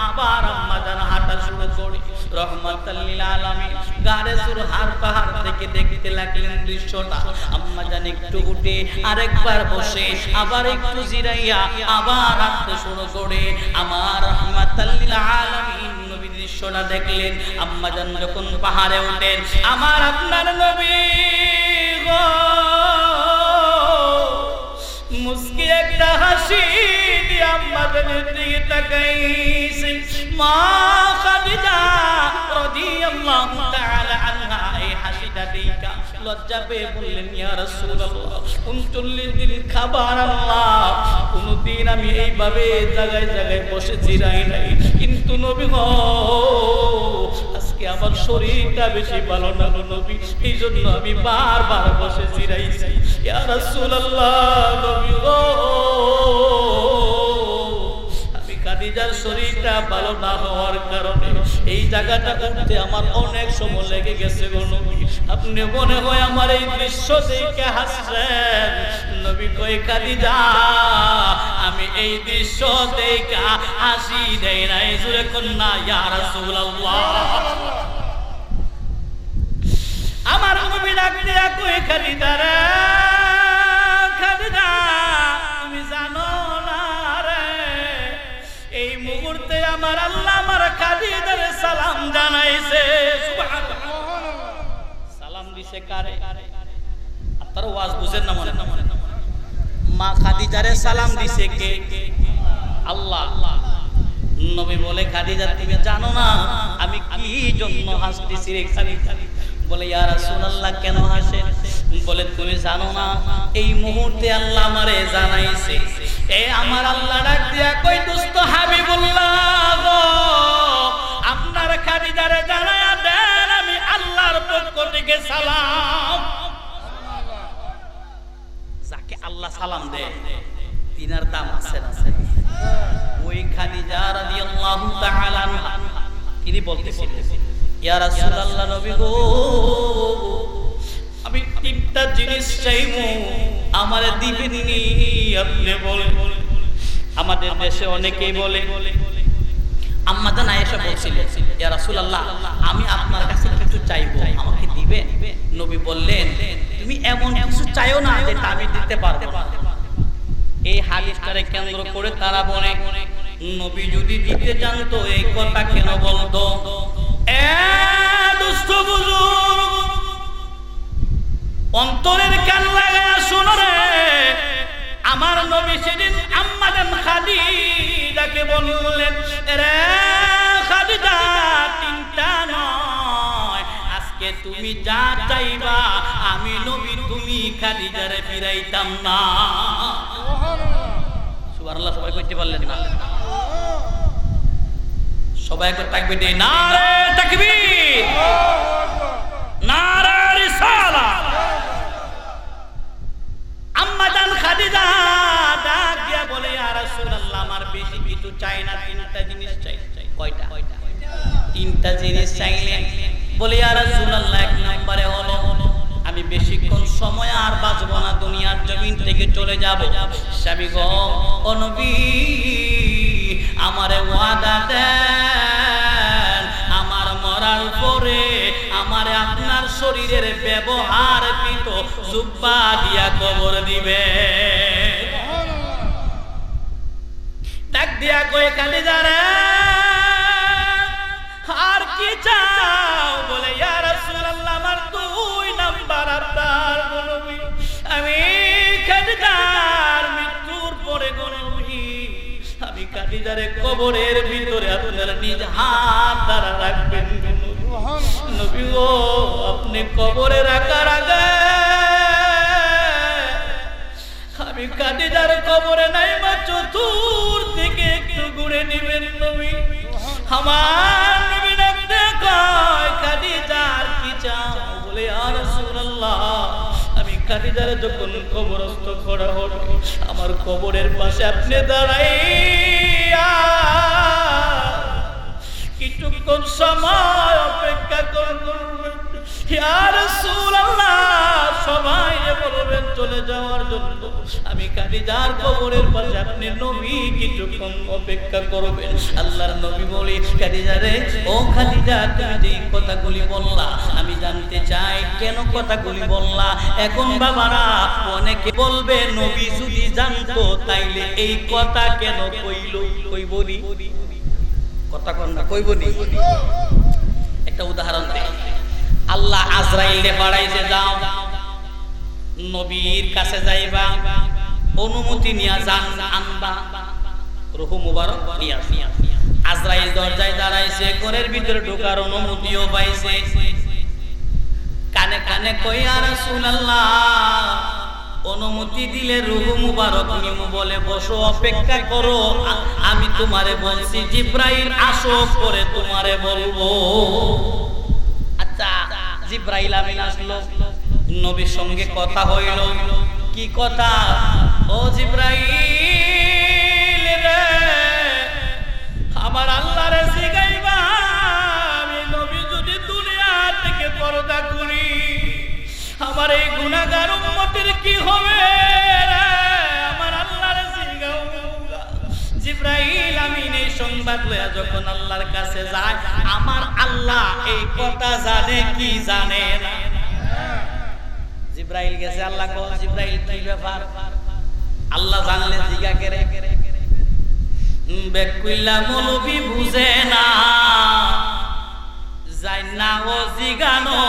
A: আবার আম্মা জান হাঁটা শুরু করে। রহমাতুল লিল আলামিন গারে সুরহার পাহাড় থেকে দেখতে লাগলেন দৃশ্যটা। আম্মা জান একটু উঠে আরেকবার বসে আবার একটু জিরাইয়া আবার হাঁটতে শুরু করে। আমার রহমাতুল লিল আলামিন নবী দৃশ্যটা দেখলেন। আম্মা জান যখন পাহাড়ে উঠেন, আমার আপনার নবী গো মুস্কি একটা হাসি দিয়ে আম্মা জানের দিকে তাকাইছে। মা খাদিজা রাদিয়াল্লাহু তাআলা আনহা এই হাসিটা দেখা লজ্জা পেয়ে বললেন, ইয়া রাসূলুল্লাহ, 39 দিন খাবার আল্লাহ, কোনদিন আমি এইভাবে জায়গায় জায়গায় বসে জিরাই নাই। কিন্তু নবী গো, আজকে আমার শরীরটা বেশি ভালো না গো নবী, এই জন্য আমি বারবার বসে জিরাইছি। ইয়া রাসূলুল্লাহ, নবী গো, আমি খাদিজার শরীরটা ভালো না হওয়ার কারণে এই জায়গাটা উঠতে আমার অনেক সময় লেগে গেছে গো নবী। আপনি মনে হয় আমার এই দৃশ্য দেখে হাসছেন। নবী কই, খাদিজা, আমি এই দৃশ্য দেখে হাসি দেই নাই। জোরে কন্যা ইয়া রাসূলুল্লাহ। আমার নবী ডাক দিয়া কই, খাদিজা রে, খাদিজা, তুমি জানো না রে, এই মুহূর্তে আমার আল্লাহ আমার খাদিজার সালাম জানাইছে। সুবহানাল্লাহ। সালাম দিছে কারে? আপনারা ওয়াজ বুঝেন না মনে? মা খাদিজারে সালাম দিছে কে? আল্লাহ। নবী বলে, খাদিজা, তুমি জানো না আমি কি জন্য হাসতেছি রে খাদিজা? বলে, ইয়া রাসূলুল্লাহ, কেন হাসেন? বলে, তুমি জানো না এই মুহূর্তে আল্লাহ আমারে জানাইছে। এই আমার আল্লাহ ডাক দিয়া কই, দোস্ত হাবিবুল্লাহ গো, আপনার খাদিজারে জানায়া দেন আমি আল্লাহর পক্ষ থেকে সালাম। যাকে আল্লাহ সালাম দেয় তিনার দাম আছে না? ওই খাদিজা রাদিয়াল্লাহু তাআলা আনহা তিনি বলতেছিলেন, ইয়া রাসূলুল্লাহ, নবী গো, আমি তিনটা জিনিস চাইবো, আমারে দিবেন নি? আপনি বলেন। আমাদের দেশে অনেকেই বলে, আম্মা জান আয়েশা বলছিলেন, ইয়া রাসূলুল্লাহ, আমি আপনার কাছে কিছু চাইবো, আমাকে দিবেন? নবী বললেন, তুমি এমন কিছু চাইও না যেটা আমি দিতে পারবো না। হাদিসটারে কেন্দ্র করে তারা বলে নবী যদি দিতে জানতো এই কথা কেন বলতো? এ দুষ্ট বুজুর্গ, অন্তরের কান লাগায়া শোনো রে। আমার নবী সেদিন আম্মা জান খাদিজাকে বললেন, রে খাদিজা, তিনটা নয়, আজকে তুমি যা চাইবা আমি নবী তুমি খাদিজারে ফিরাইতাম না। সুবহানাল্লাহ। সবাই কইতে পারলেন না? সবাই করে তাকবীর দেই, নারে তাকবীর, নারে রিসালাত। আম্মা জান খাদিজা ডাক দিয়া বলে, ইয়া রাসূলুল্লাহ, আমার বেশি কিছু চাই না, তিনটা জিনিস চাই। কয়টা? তিনটা জিনিস চাইলেন। বলে, ইয়া রাসূলুল্লাহ, এক নম্বরে হলো আমি বেশিক্ষণ সময় আর বাঁচব না, দুনিয়ার জমিন থেকে চলে যাব। স্বামী গো, ও নবী, আমারে ওয়াদা দেন, আমার মরার পরে আমারে আপনার শরীরের ব্যবহারকৃত জুব্বা দিয়া কবর দিবে। ডাক দিয়া কয়ে, খাদিজা রে, আর কি চাও? বলে, ইয়া রাসূলুল্লাহ, আমার দুই নাম্বার আপনার নবী, আমি খাদিজার মৃত্যুর পরে নবী, আমি খাদিজারে কবরের ভিতরে আপনার নিজ হাত দ্বারা রাখবেন। নবী গো, আপনি কবরে রাখার আগে আমি খাদিজার কবরে নাইমা চতুর্দিকে একটু ঘুরে নিবেন নবী। আমার নবী ডাকতে কয়, খাদিজা আর কি চাও? বলে, ইয়া রাসূলুল্লাহ, আমি খাদিজার যখন কবরস্থ করা হলো, আমার কবরের পাশে আপনি দাঁড়াইয়া কিছুক্ষণ সময় অপেক্ষা করবেন। ইয়া রাসূলুল্লাহ, সবাই বলবেন চলে যাওয়ার জন্য, আমি খাদিজার কবরের পাশে আপনি নবী কিছুক্ষণ অপেক্ষা করবেন। আল্লাহর নবী বলে, খাদিজা রে, ও খাদিজা, তুমি যে কথাগুলি বললা, আমি জানতে চাই কেন কথাগুলি বললা। এখন বাবারা অনেকে বলবে, নবী যদি জানতো তাইলে এই কথা কেন কইল? কইবনি কথা কন না, কইবনি। একটা উদাহরণ দেই। আল্লাহ আজরাইলকে পাঠাইছে, যাও নবীর কাছে যাইবা, অনুমতি নিয়া যান, আনবা রূহ মুবারক নিয়া। আজরাইল দরজায় দাঁড়াইছে, ঘরের ভিতরে ঢোকার অনুমতিও পাইছে। কানে কানে কই, ইয়া রাসূলুল্লাহ, অনুমতি দিলে রূহ মুবারক নিমু। বলে, বসো, অপেক্ষা করো, আমি তোমারে বলছি জিবরাইল আসো, পরে তোমারে বলবো। আচ্ছা, জিবরাইল আমিন আসলো, নবীর সঙ্গে কথা হইল। কি কথা? ও জিবরাইল রে, আমার আল্লাহরে জিগাইবা, আমি নবী যদি দুনিয়া থেকে পর্দা করি, আমার এই গুনাহগার উম্মতের কি হবে রে? আমার আল্লাহরে জিগাও। জিবরাইল আমিন এই সংবাদ লইয়া যখন আল্লাহর কাছে যায়, আমার আল্লাহ এই কথা জানে কি জানে না? জিবরাইল গেছে, আল্লাহ কল, জিবরাইল কি ব্যাপার? আল্লাহ জানলে জিগা করে বেকুইলা মৌলবি বুঝে না, যাই না ও জিগানো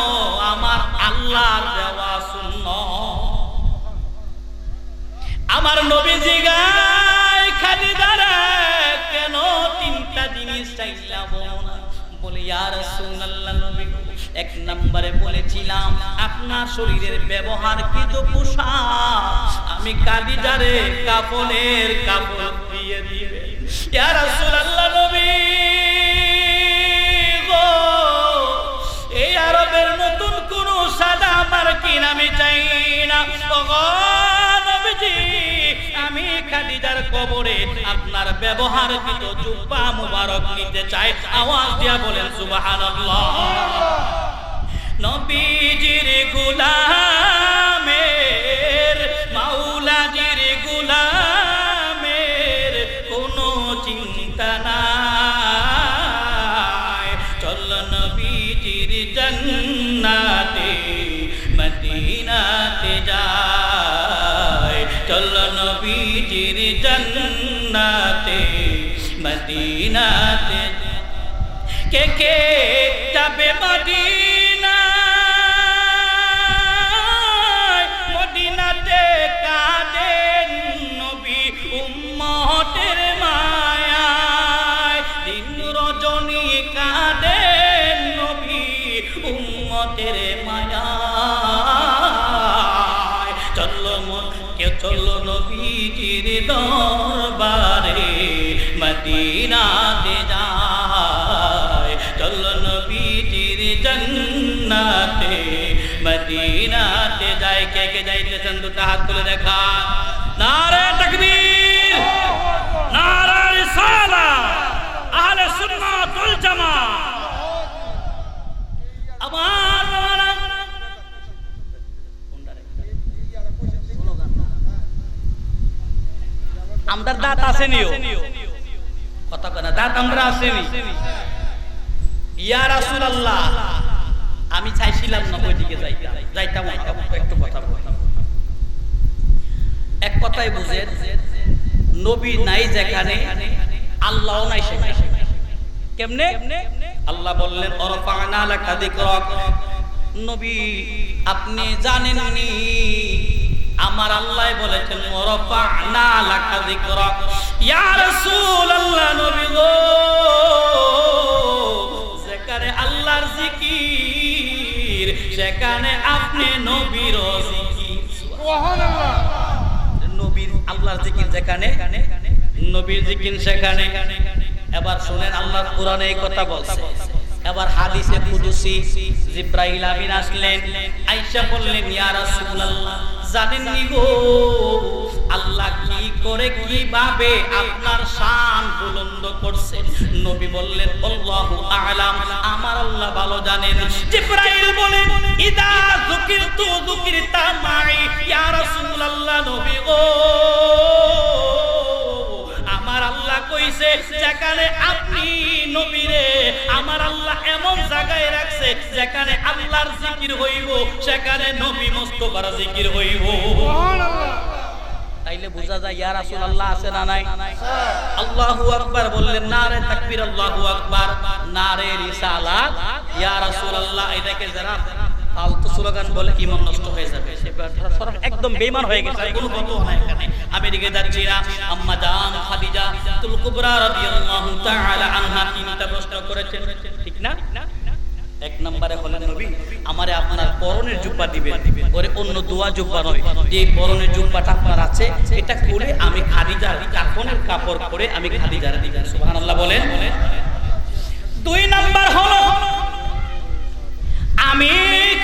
A: আমার আল্লাহর দেওয়া সুন্নাত। আমার নবী জিগায়, খাদিজা রে, কেন তিনটা জিনিস চাইলাম? বলে, ইয়া রাসূলুল্লাহ, নবী এক নম্বরে বলেছিলাম আপনার শরীরের ব্যবহারকৃত পোশাক আমি খাদিজারে কাফনের কাপড় দিয়ে দিবে। ইয়া রাসূলুল্লাহ, নবী গো, এই আরবের নতুন কোন সাদা মার্কিন আমি চাই না। ওগো নবীজি, আমি খাদিজার কবরে আপনার ব্যবহারকৃত জুব্বা মুবারক নিতে চাই। আওয়াজ দিয়া বলেন সুবহানাল্লাহ। নবীজির গোলামের, মাওলাজির গোলামের কোনো চিন্তা নাই। চল নবীজির জান্নাতে মদিনাতে যায়, চলো নবীজির জান্নাতে মদিনাতে কে কে যাবে মদিনা মদিনাতে কাঁদেন নবী উম্মতের মায়ায় দিন রজনী কাঁদেন নবী উম্মতের মায়ায় চলো নবীজির দরবারে মদিনাতে যায় চলো নবীজির জান্নাতে মদিনাতে যায় কে কে যাইতেছেন দুটো হাত তুলে দেখা নারে তাকবীর নারে রিসালাত আহলে সুন্নাত ওয়াল জামাত আমার আমদার দাঁত আসেনিও কথা কথা দাঁত আমরা আসেনি ইয়া রাসূলুল্লাহ আমি চাইছিলাম না ওইদিকে যাইতাম একটু কথা বলতাম এক কথাই বুঝেন নবী নাই যেখানে আল্লাহও নাই সেখানে কেমনে আল্লাহ বললেন অরফা'না লাকা যিকরাক নবী আপনি জানেননি আমার আল্লাহ বলেছেন ওয়ারফা'না লাকা যিকরাক ইয়া রাসূলুল্লাহ নবী গো যেখানে আল্লাহর জিকির সেখানে আপনি নবীর জিকির সুবহানাল্লাহ নবীর আল্লাহর জিকির যেখানে নবীর জিকির সেখানে এবার শুনেন আল্লাহর কোরআনে এই কথা বলছে এবার হাদিসে কুদসি জিবরাইল আমিন আসলেন আয়েশা বললেন ইয়া রাসূলুল্লাহ জানেননি গো আল্লাহ কি করে কিভাবে আপনার শান বুলন্দ করছেন নবী বললেন আল্লাহু আ'লাম আমার আল্লাহ ভালো জানেন জিবরাইল বলেন ইদা যুকিরতু যুকিরতা মাই ইয়া রাসূলুল্লাহ নবী গো আমার আল্লাহ কইছে যেখানে আপনি নবীরে আমার আল্লাহ এমন জায়গায় রাখছে যেখানে আল্লাহর জিকির হইব সেখানে নবী মুস্তাফার জিকির হইব সুবহানাল্লাহ তাইলে বোঝা যায় ইয়া রাসূলুল্লাহ আছে না নাই আল্লাহু আকবার বললেন নারে তাকবীর আল্লাহু আকবার নারে রিসালাত ইয়া রাসূলুল্লাহ এটাকে যারা ফালতু স্লোগান বলে ঈমান নষ্ট হয়ে যাবে সরফ একদম বেঈমান হয়ে গেছে কোনো কথা নাই এখানে আমেরিকা যাচ্ছি না আম্মা জান খাদিজা তুল কুবরা রাদিয়াল্লাহু তাআলা আনহা তিনটা প্রশ্ন করেছেন ঠিক না এক নম্বরে বলেন নবী আমারে আপনার পরনের জুব্বা দিবেন ওরে অন্য দোয়া জুব্বা নয় যে পরনের জুব্বাটা আপনার আছে এটা খুলে আমি খাদিজার কাফনের কাপড় পরে আমি খাদিজার দিবেন সুবহানাল্লাহ বলেন দুই নাম্বার হলো আমি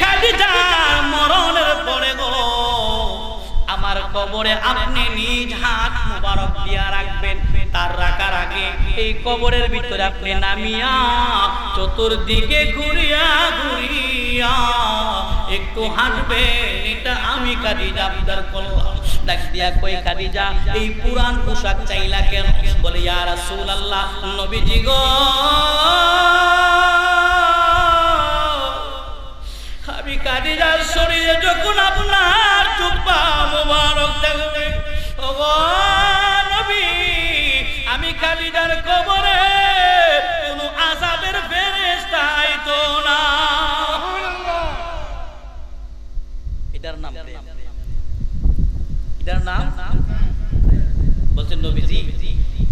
A: খাদিজার মরণের পরে গো আমার কবরে আপনি নিজ হাত মুবারক দিয়া রাখবেন তার রাখার আগে এই কবরের ভিতরে আপনি নামিয়া চতুর্দিকে ঘুরিয়া ঘুরিয়া একটু হাঁটবেন এটা আমি খাদিজা আবদার করলাম ডাক দিয়া কই খাদিজা এই পুরান পোশাক চাইলা কেন বলে ইয়া রাসূলুল্লাহ নবীজি গো আমি খাদিজার শরীরে যখন আপনার জুব্বা মুবারক থাকবে ওগো নবী আমি খাদিজার কবরে কোনো আযাবের ফেরেশতা আইতো না এটার নাম বলছেন নবীজি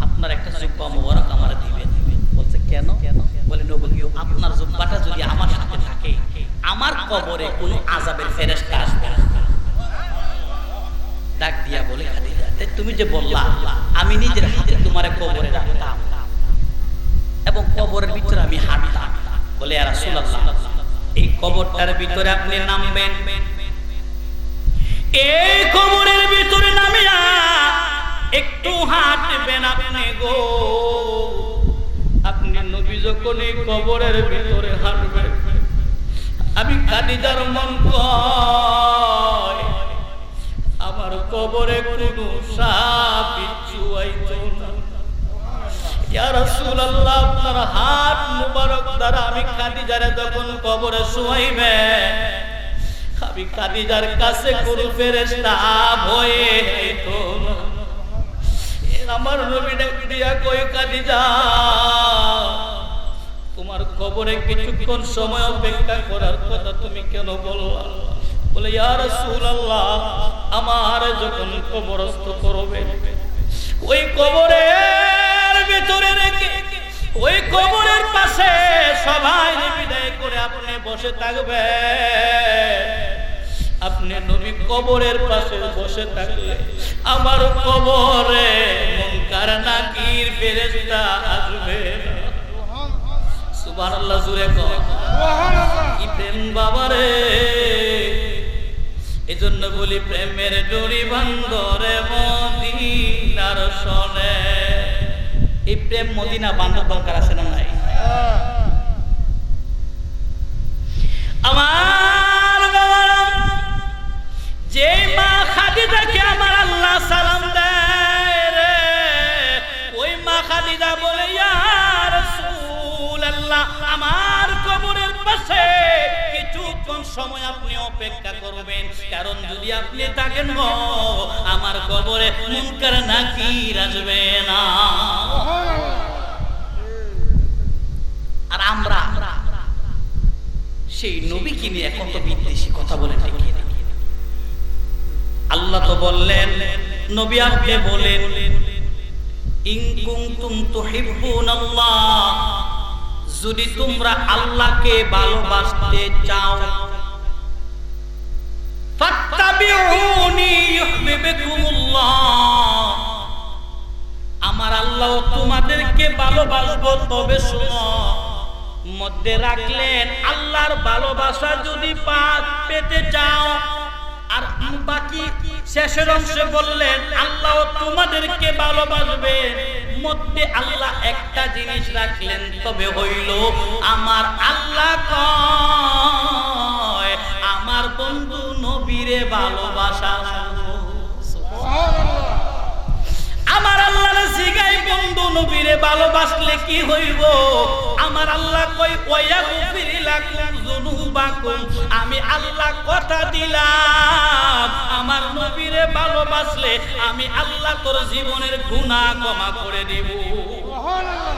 A: আপনার একটা জুব্বা মুবারক আমারে দিবেন বলছে কেন বলে নবী আপনার জুব্বাটা যদি আমার সাথে থাকে আমার কবরে কোনো আযাবের ফেরেশতা আসবে না ডাক দিয়া বলে খাদিজা তুমি যে বললা আমি নিজের হাতে তোমারে কবরে রাখতাম এবং কবরের ভিতরে আমি হাঁটতাম বলে ইয়া রাসূলুল্লাহ এই কবরটার ভিতরে আপনি নামবেন এই কবরের ভিতরে নামিয়া একটু হাঁটবেন আপনি গো আপনি নবী যখন এই কবরের ভিতরে হাঁটবেন আমি খাদিজার মন কয় আমার কবরে কোনো সাপ বিচ্ছু আইতো না ইয়া রাসূলুল্লাহ আপনার হাত মুবারক দ্বারা আমি খাদিজারে যখন কবরে শুয়াইবে আপনি খাদিজার কাছে কোন ফেরেশতা ভয়ে তো আমার নবী ডাক দিয়া কই খাদিজা তোমার কবরে কিছুক্ষণ সময় অপেক্ষা করার কথা তুমি কেন বললা? বলে ইয়া রাসূলুল্লাহ আমার যখন কবরস্থ করবে ওই কবরের ভিতরে রেখে ওই কবরের পাশে সবাই বিদায় করে আপনি বসে থাকবে। আপনি নবী কবরের পাশে বসে থাকলে আমার কবরে মুনকার নাকির ফেরেশতা আসবে। সুবহানাল্লাহ জুরে কও সুবহানাল্লাহ। কি প্রেম বাবারে, এজন্য বলি প্রেমের ডোরি বান্ধরে মদিনার সনে। এই প্রেম মদিনা বাঁধার দরকার আছে না নাই? আমার বাবা যে মা খাদিজাকে আমার আল্লাহ সালাম দেয় রে, ওই মা খাদিজা বলে ইয়া রাসূলুল্লাহ আমার কবরের পাশে কিছুক্ষণ সময় আপনি অপেক্ষা করবেন, কারণ যদি আপনি থাকেন আমার কবরে মুনকার নাকির আসবে না। আর আমরা সেই নবীকে নিয়ে এখন তো বিদ্বেষী কথা বলে থাকি। আল্লাহ তো বললেন নবী আপনি বলেন ইন কুনতুম তুহিব্বুনাল্লাহ, যদি তোমরা আল্লাহকে ভালোবাসতে চাও ফাত্তাবিউনি ইউহিব্বুকুমুল্লাহ, আমার আল্লাহ তোমাদেরকে ভালোবাসবো। তবে শোনো, মধ্যে রাখলেন আল্লাহর ভালোবাসা যদি পেতে চাও, আর বাকি শেষের অংশে বললেন আল্লাহ তোমাদেরকে ভালোবাসবে। মধ্যে আল্লাহ একটা জিনিস রাখলেন, তবে হইল আমার আল্লাহ কয় আমার বন্ধু নবীরে ভালোবাসা। আমার আল্লাহর জিগাই বন্ধু নবীরে ভালোবাসলে কি হইব? আমার আল্লাহ কই ওয়ায়াগফির লাকুম যুনুবাকুম, আমি আল্লাহ কথা দিলাম আমার নবীরে ভালোবাসলে আমি আল্লাহ তোর জীবনের গুনাহ ক্ষমা করে দেব। সুবহানাল্লাহ।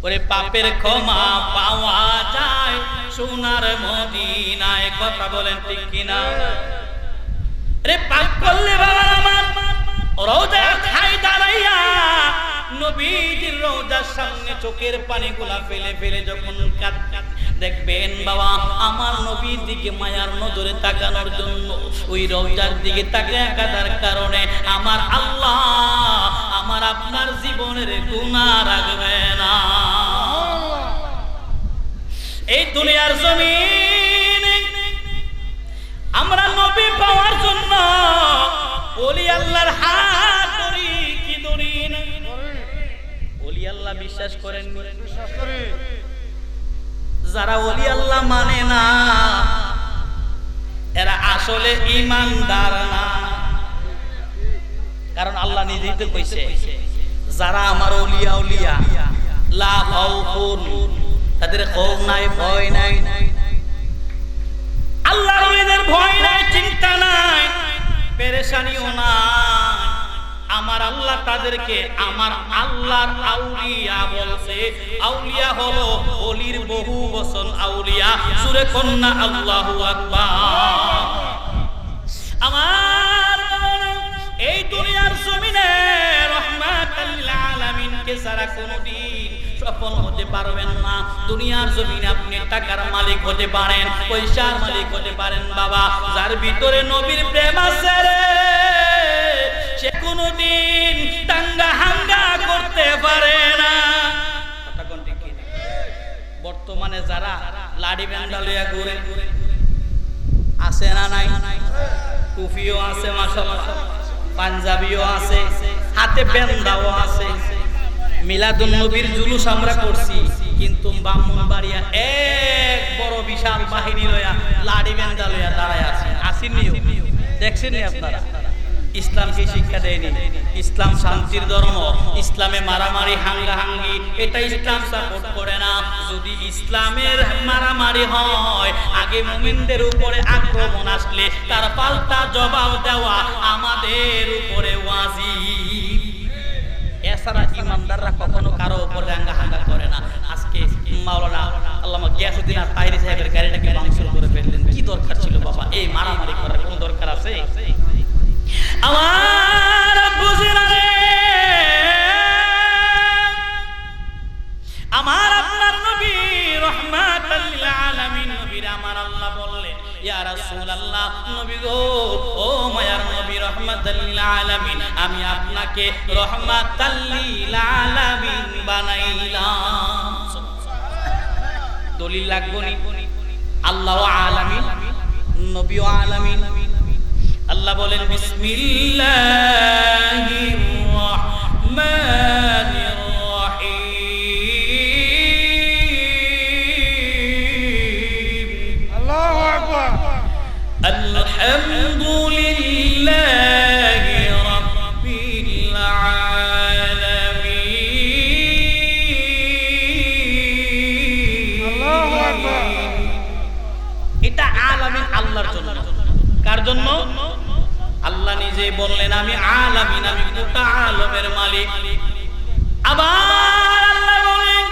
A: ওরে পাপের ক্ষমা পাওয়া যায় সোনার মদিনায়, কথা বলেন ঠিক কিনা? রে পাপ করলে বাবা আমার রওজার ঠাই দাঁড়াইয়া নবীজির রওজার সামনে চোখের পানিগুলা ফেলে ফেলে যখন দেখবেন বাবা আমার নবীর দিকে মায়ার নজরে তাকানোর জন্য ওই রওজার দিকে তাকানোর কারণে আমার আল্লাহ আমার আপনার জীবনের গুনাহ রাখবে না। এই দুনিয়ার জমিনে আমরা নবী পাওয়ার জন্য ওলি আল্লাহর হাত ধরি কি ধরি না? ওলি আল্লাহ বিশ্বাস করেন? বিশ্বাস করি। যারা ওলি আল্লাহ মানে না এরা আসলে ঈমানদার না, কারণ আল্লাহ নিজেই তো কইছে যারা আমার ওলিয়া ওলিয়া লা খাউফুন, তাদের খৌফ নাই ভয় নাই, আল্লাহর ওলিদের ভয় নাই চিন্তা নাই পেরেশানিও না। আমার আল্লাহ তাদেরকে আমার আল্লাহর আউলিয়া বলছে। আউলিয়া হলো ওলির বহু বচন আউলিয়া। সূরা কন্যা আল্লাহু আকবার। আমার এই দুনিয়ার জমিনে রাহমাতাল লিল আলামিনকে ছাড়া কোনদিন সফল হতে পারবেন না। দুনিয়ার জমিনে আপনি টাকার মালিক হতে পারেন, পয়সার মালিক হতে পারেন বাবা, যার ভিতরে নবীর প্রেম আছে রে সে কোনদিন দাঙ্গা হাঙ্গা করতে পারে না। কথা কোন ঠিক কি? বর্তমানে যারা লাডি ব্যান্ডা লইয়া ঘুরে আছে না নাই? টুপিও আছে মাশাআল্লাহ, পাঞ্জাবিও আছে, হাতে বেন্দাও আছে। মিলাদুন নবীর জুলুস আমরা করছি, কিন্তু ব্রাহ্মণবাড়িয়া এক বড় বিশাল বাহিনী লইয়া লাডি বেন্দা লইয়া দাঁড়ায় আছে। আসেননি? দেখছেন নি আপনারা? ইসলামকে শিক্ষা দেয়নি। ইসলাম শান্তির ধর্ম, ইসলামে মারামারি হাঙ্গাহাঙ্গি এটা ইসলাম সাপোর্ট করে না। যদি ইসলামের মারামারি হয়, আগে মুমিনদের উপরে আক্রমণ আসলে তার পাল্টা জবাব দেওয়া আমাদের উপরে ওয়াজিব। এছাড়া ইমানদাররা কখনো কারো উপর হাঙ্গা করে না। আজকে মাওলানা আল্লামা গিয়াসউদ্দিন তাহিরি সাহেবের গাড়িটাকে ভাঙচুর করে ফেললেন। কি দরকার ছিল বাবা এই মারামারি করার? কোন দরকার আছে? আমার বুঝিনা রে, আমার আপনার নবী রাহমাতাল লিল আলামিন নবীর আমার আল্লাহ বললেন, ইয়া রাসূলুল্লাহ, নবী গো, ও মায়ার নবী রাহমাতাল লিল আলামিন, আমি আপনাকে রাহমাতাল লিল আলামিন বানাইলাম। দলিল লাগবে নি? আল্লাহ আলামিন, নবী আলামিন। আল্লাহ বলেন বিসমিল্লাহির রহমানির রহিম। আল্লাহু আকবার। আলহামদুলিল্লাহি রাব্বিল আলামিন। আল্লাহু আকবার। এটা আলামিন আল্লাহর জন্য। কার জন্য? আল্লাহ নিজে বললেন আমি আলামিন, আমি গোটা আলমের মালিক। আবার আল্লাহ বলেন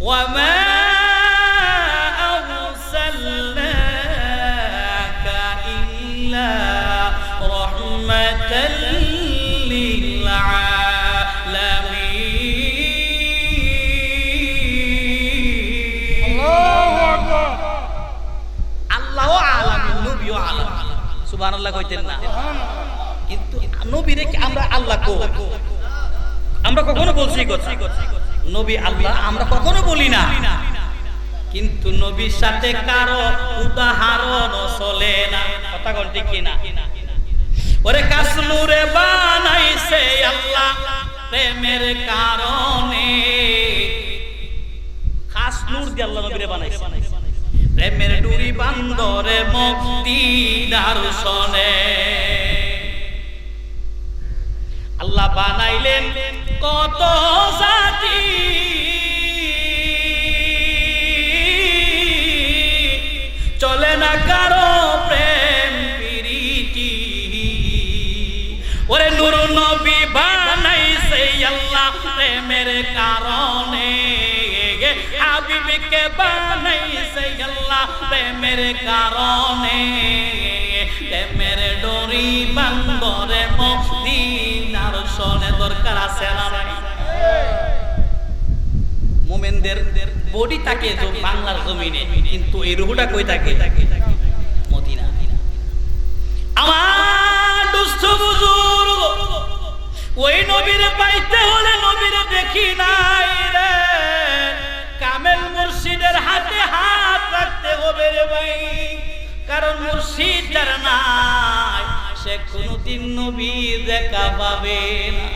A: ওয়ামা আরসালনাকা ইল্লা রাহমাতাল লিল আলামিন। আল্লাহু আকবার। আল্লাহ আলামিন, নবীও আলামিন। সুবহানাল্লাহ কইতেন না? কিন্তু নবীরে কি আমরা আল্লাহ কো? আমরা কখনো বলছি কথা নবী আল্লাহ? আমরা কখনো বলি না। কিন্তু নবীর সাথে কারো উদাহরণ চলে না। কথা কোন ঠিক কি না? ওরে কাসনুরে বানাইছে আল্লাহ প্রেমের কারণে। খাস নূর দিয়ে আল্লাহ নবীরে বানাইছে। প্রেমের ডুরি বান্দরে মদিনার সনে আল্লাহ বানাইলেন কত জাতি। চলে না কারো প্রেম প্রীতি। ওরে নূর নবী বানাইছে আল্লাহ প্রেমের কারণে। হাবিবকে বানাইছে আল্লাহ প্রেমের কারণে। প্রেমের ডোরি বান্দরে মদিনার সনে। দরকার আছে না? মুমিনদের বডি থাকে বাংলার জমিনে, কিন্তু এই রূহটা কই থাকে? মদিনা। আমার দুস্থ বুজুর্গ, ওই নবীরে পাইতে হলে নবীরে দেখি নাই রে। কামেল মুর্শিদের হাতে হাত রাখতে হবে রে ভাই। কারণ মুর্শিদ যার নাই সে কোনদিন নবী দেখা পাবে না।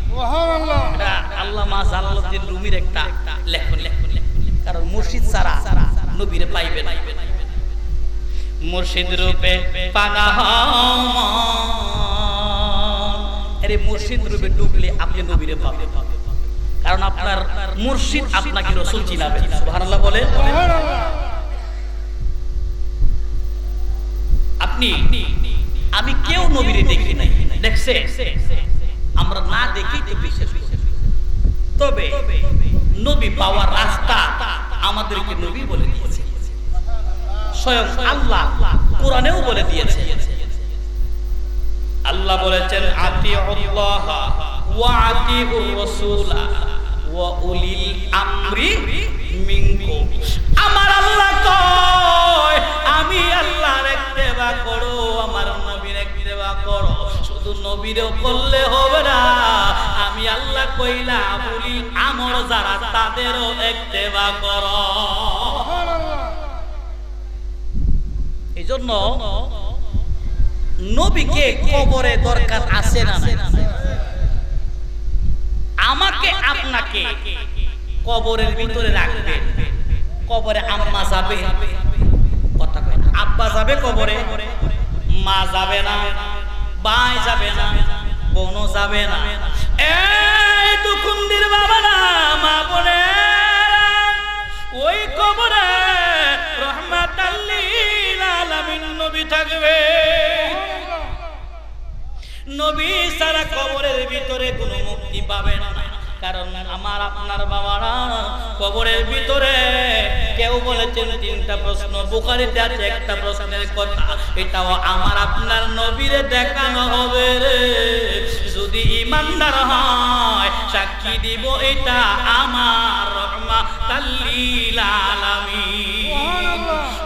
A: সুবহানাল্লাহ। আল্লামা জালালউদ্দিন রুমির একটা লেখন। কারণ মুর্শিদ ছাড়া নবীরে পাইবে না। মুর্শিদ রূপে পানাহ আরে মুর্শিদ রূপে ডুবলে আপনি নবীরে পাবেন। কারণ আপনার মুর্শিদ আপনাকে রাসূল চিনাবে। সুবহানাল্লাহ বলে। আপনি আমি কেউ নবীরে দেখি নাই, দেখছে? আমরা না দেখি তো বিশ্বাস করি। তবে নবী পাওয়ার রাস্তা আমাদেরকে নবী বলে দিয়েছে। স্বয়ং আল্লাহ কোরআনেও বলে দিয়েছে। আল্লাহ বলেছেন আতিউল্লাহ ওয়া আতিউর রাসূলা ওয়া উলিল আমরি মিনকুম। আমার আল্লাহ কয় আমি আল্লাহর ইত্তেবা করো, আমার নবীর ইত্তেবা করো। শুধু নবীরও করলে হবে না, আমি আল্লাহ কইলাম উলিল আমর যারা তাদেরও ইত্তেবা করো। সুবহানাল্লাহ। এজন্য নবীকে কবরে দরকার আছে না? আমাকে আপনাকে কবরের ভিতরে রাখবে। কবরে আম্মা যাবে, কথা কয় না। আব্বা যাবে কবরে, মা যাবে না, ভাই যাবে না, বোনও যাবে না। এই দুকুন্দির বাবারা, মা বোনেরা, ওই কবরে রহমাতাল লিল আলামিন নবী থাকবে। নবী সারা কবরের ভিতরে কোনো মুক্তি পাবে না, কারণ আমার আপনার বাবারা কবরের ভিতরে কেউ বলেছেন 3টা প্রশ্ন, বুখারীতে আছে 1টা প্রশ্নের কথা, এটাও আমার আপনার নবীরে দেখানো হবে রে। যদি ঈমানদার হয় সাক্ষী দিব এটা আমার রহমাতাল লিল আলামিন,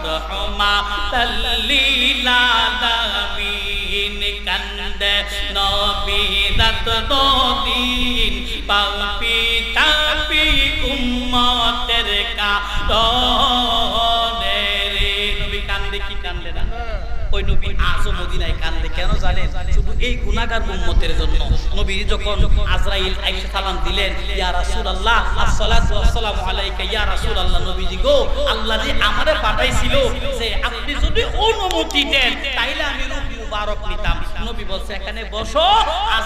A: রহমাতাল লিল আলামিন। কান্দে নবী রাত দিন পাপি তাপি উম্মতের কারণে রে। নবী কান্দে কি কান্দে না? ওই নবী আজও মদিনায় কান্দে কেন জানেন? শুধু এই গুনাহগার উম্মতের জন্য। নবী যখন আজরাইল আইসা সালাম দিলেন, ইয়া রাসূলুল্লাহ আসসালাতু ওয়াসসালামু আলাইকা ইয়া রাসূলুল্লাহ, নবীজি গো আল্লাহ যে আমারে পাঠাইছিল যে আপনি যদি অনুমতি দেন তাইলে আমি রূপ মুবারক নিতাম। নবী বলছে এখানে বসো,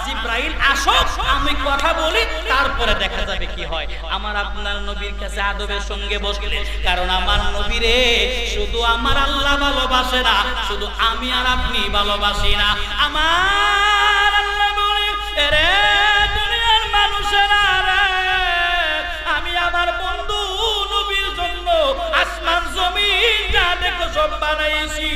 A: জিবরাইল আসুক, আমি কথা বলি, তারপরে দেখা যাবে কি হয়। আমার আপনার নবীর কাছে আদবের সঙ্গে বসলেন, কারণ আমার নবীরে শুধু আমার আল্লাহ ভালোবাসে না, শুধু আমি আর আপনি ভালোবাসি না। আমার আল্লাহ বলে, রে দুনিয়ার মানুষেরা রে, আমি আমার বন্ধু নবীর জন্য আসমান জমিন যা দেখো সব বানাইছি।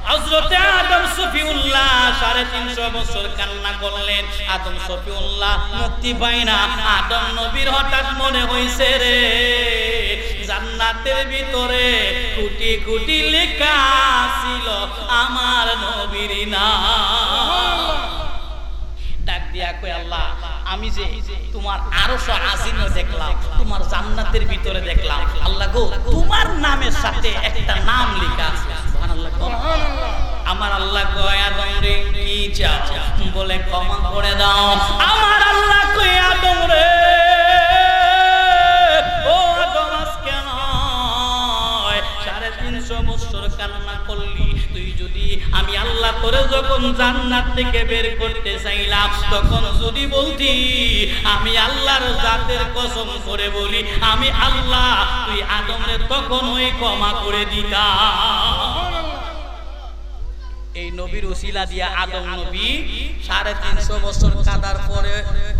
A: হযরতে আদম সফিউল্লাহ 350 বছর কান্না করলেন। আদম সফিউল্লাহ মুক্তি পায় না। আদম নবীর হঠাৎ মনে হইছে রে জান্নাতের ভিতরে কোটি কোটি লেখা ছিল আমার নবীর নাম। ডাক দিয়া কই, আল্লাহ আমি যে তোমার আরশ আজিমে দেখলাম, তোমার জান্নাতের ভিতরে দেখলাম, আল্লাহ গো তোমার নামের সাথে একটা নাম লেখা আছে। সুবহানাল্লাহ। আমার আল্লাহ কয়, আদম রে কি চাও? বলে ক্ষমা করে দাও। আমার আল্লাহ কয়, আদম রে ও আদম আজকে নয় 350 বছর কান্না করলি, তুই যদি আমি আল্লাহ করে যখন জান্নাত থেকে বের করতে চাইলাম তখন যদি বলতি আমি আল্লাহর জাতের কসম করে বলি আমি আল্লাহ, তুই আদমরে তখন ওই ক্ষমা করে দিতা। এই নবীর উসিলা দিয়া আদম নবী 350 বছর কাঁদার পরে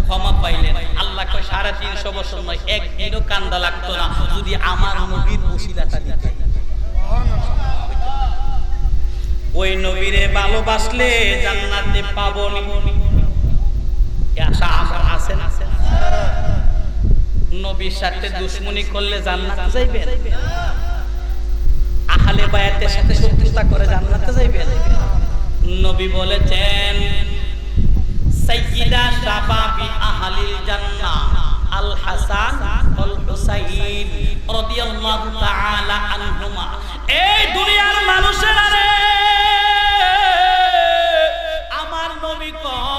A: ক্ষমা পাইলেন। আল্লাহ কয় 350 বছর নয়, একদিনও কান্দা লাগতো না যদি আমার নবীর উসিলাটা দিতেন। ওই নবীরে ভালোবাসলে জান্নাতে পাবো নি, আশা আমার আছে না? নবীর সাথে দুশমনি করলে জান্নাতে যাইবেন? আহলে বায়াতের সাথে শত্রুতা করে জান্নাতে যাইবেন? নবী বলেছেন সাইয়্যিদা শাবাবি আহলিল জান্নাহ আল হাসান ওয়াল হুসাইন রাদিয়াল্লাহু তাআলা আনহুমা। এই দুনিয়ার মানুষেরা রে, আমার নবী কয়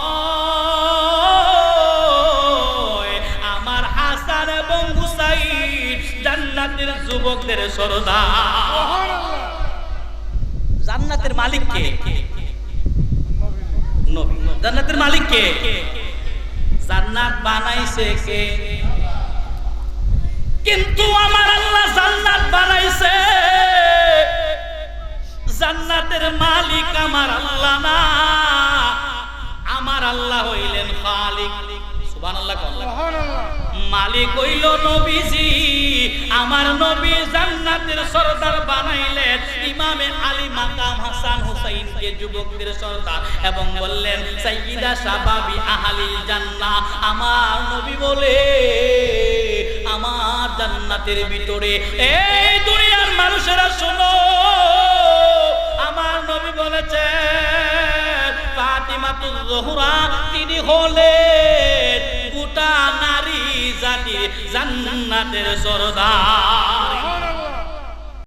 A: আমার হাসান এবং হুসাইন জান্নাতের যুবকদের সরদার। জান্নাতের মালিক কে? নবী। জান্নাতের মালিক কে? জান্নাত বানাইছে কে? কিন্তু আমার আল্লাহ জান্নাত বানাইছে, জান্নাতের মালিক আমার আল্লাহ না, আমার আল্লাহ হইলেন খালিক। সুবহানাল্লাহ। মালিক হইল নবীজি। আমার নবী জান্নাতের সরদার বানাইলেন ইমামে আলী মাকাম হাসান হুসাইনকে যুবকদের সরদার, এবং বললেন সাইয়্যিদা শাবাবি আহলিল জান্নাহ। আমার নবী বলে আমার জান্নাতের ভিতরে এই দুনিয়ার মানুষেরা শোনো, আমার নবী বলেছেন ফাতিমাতুল জোহরা তিনি হলেন গোটা নারী জাতির জান্নাতের সরদার।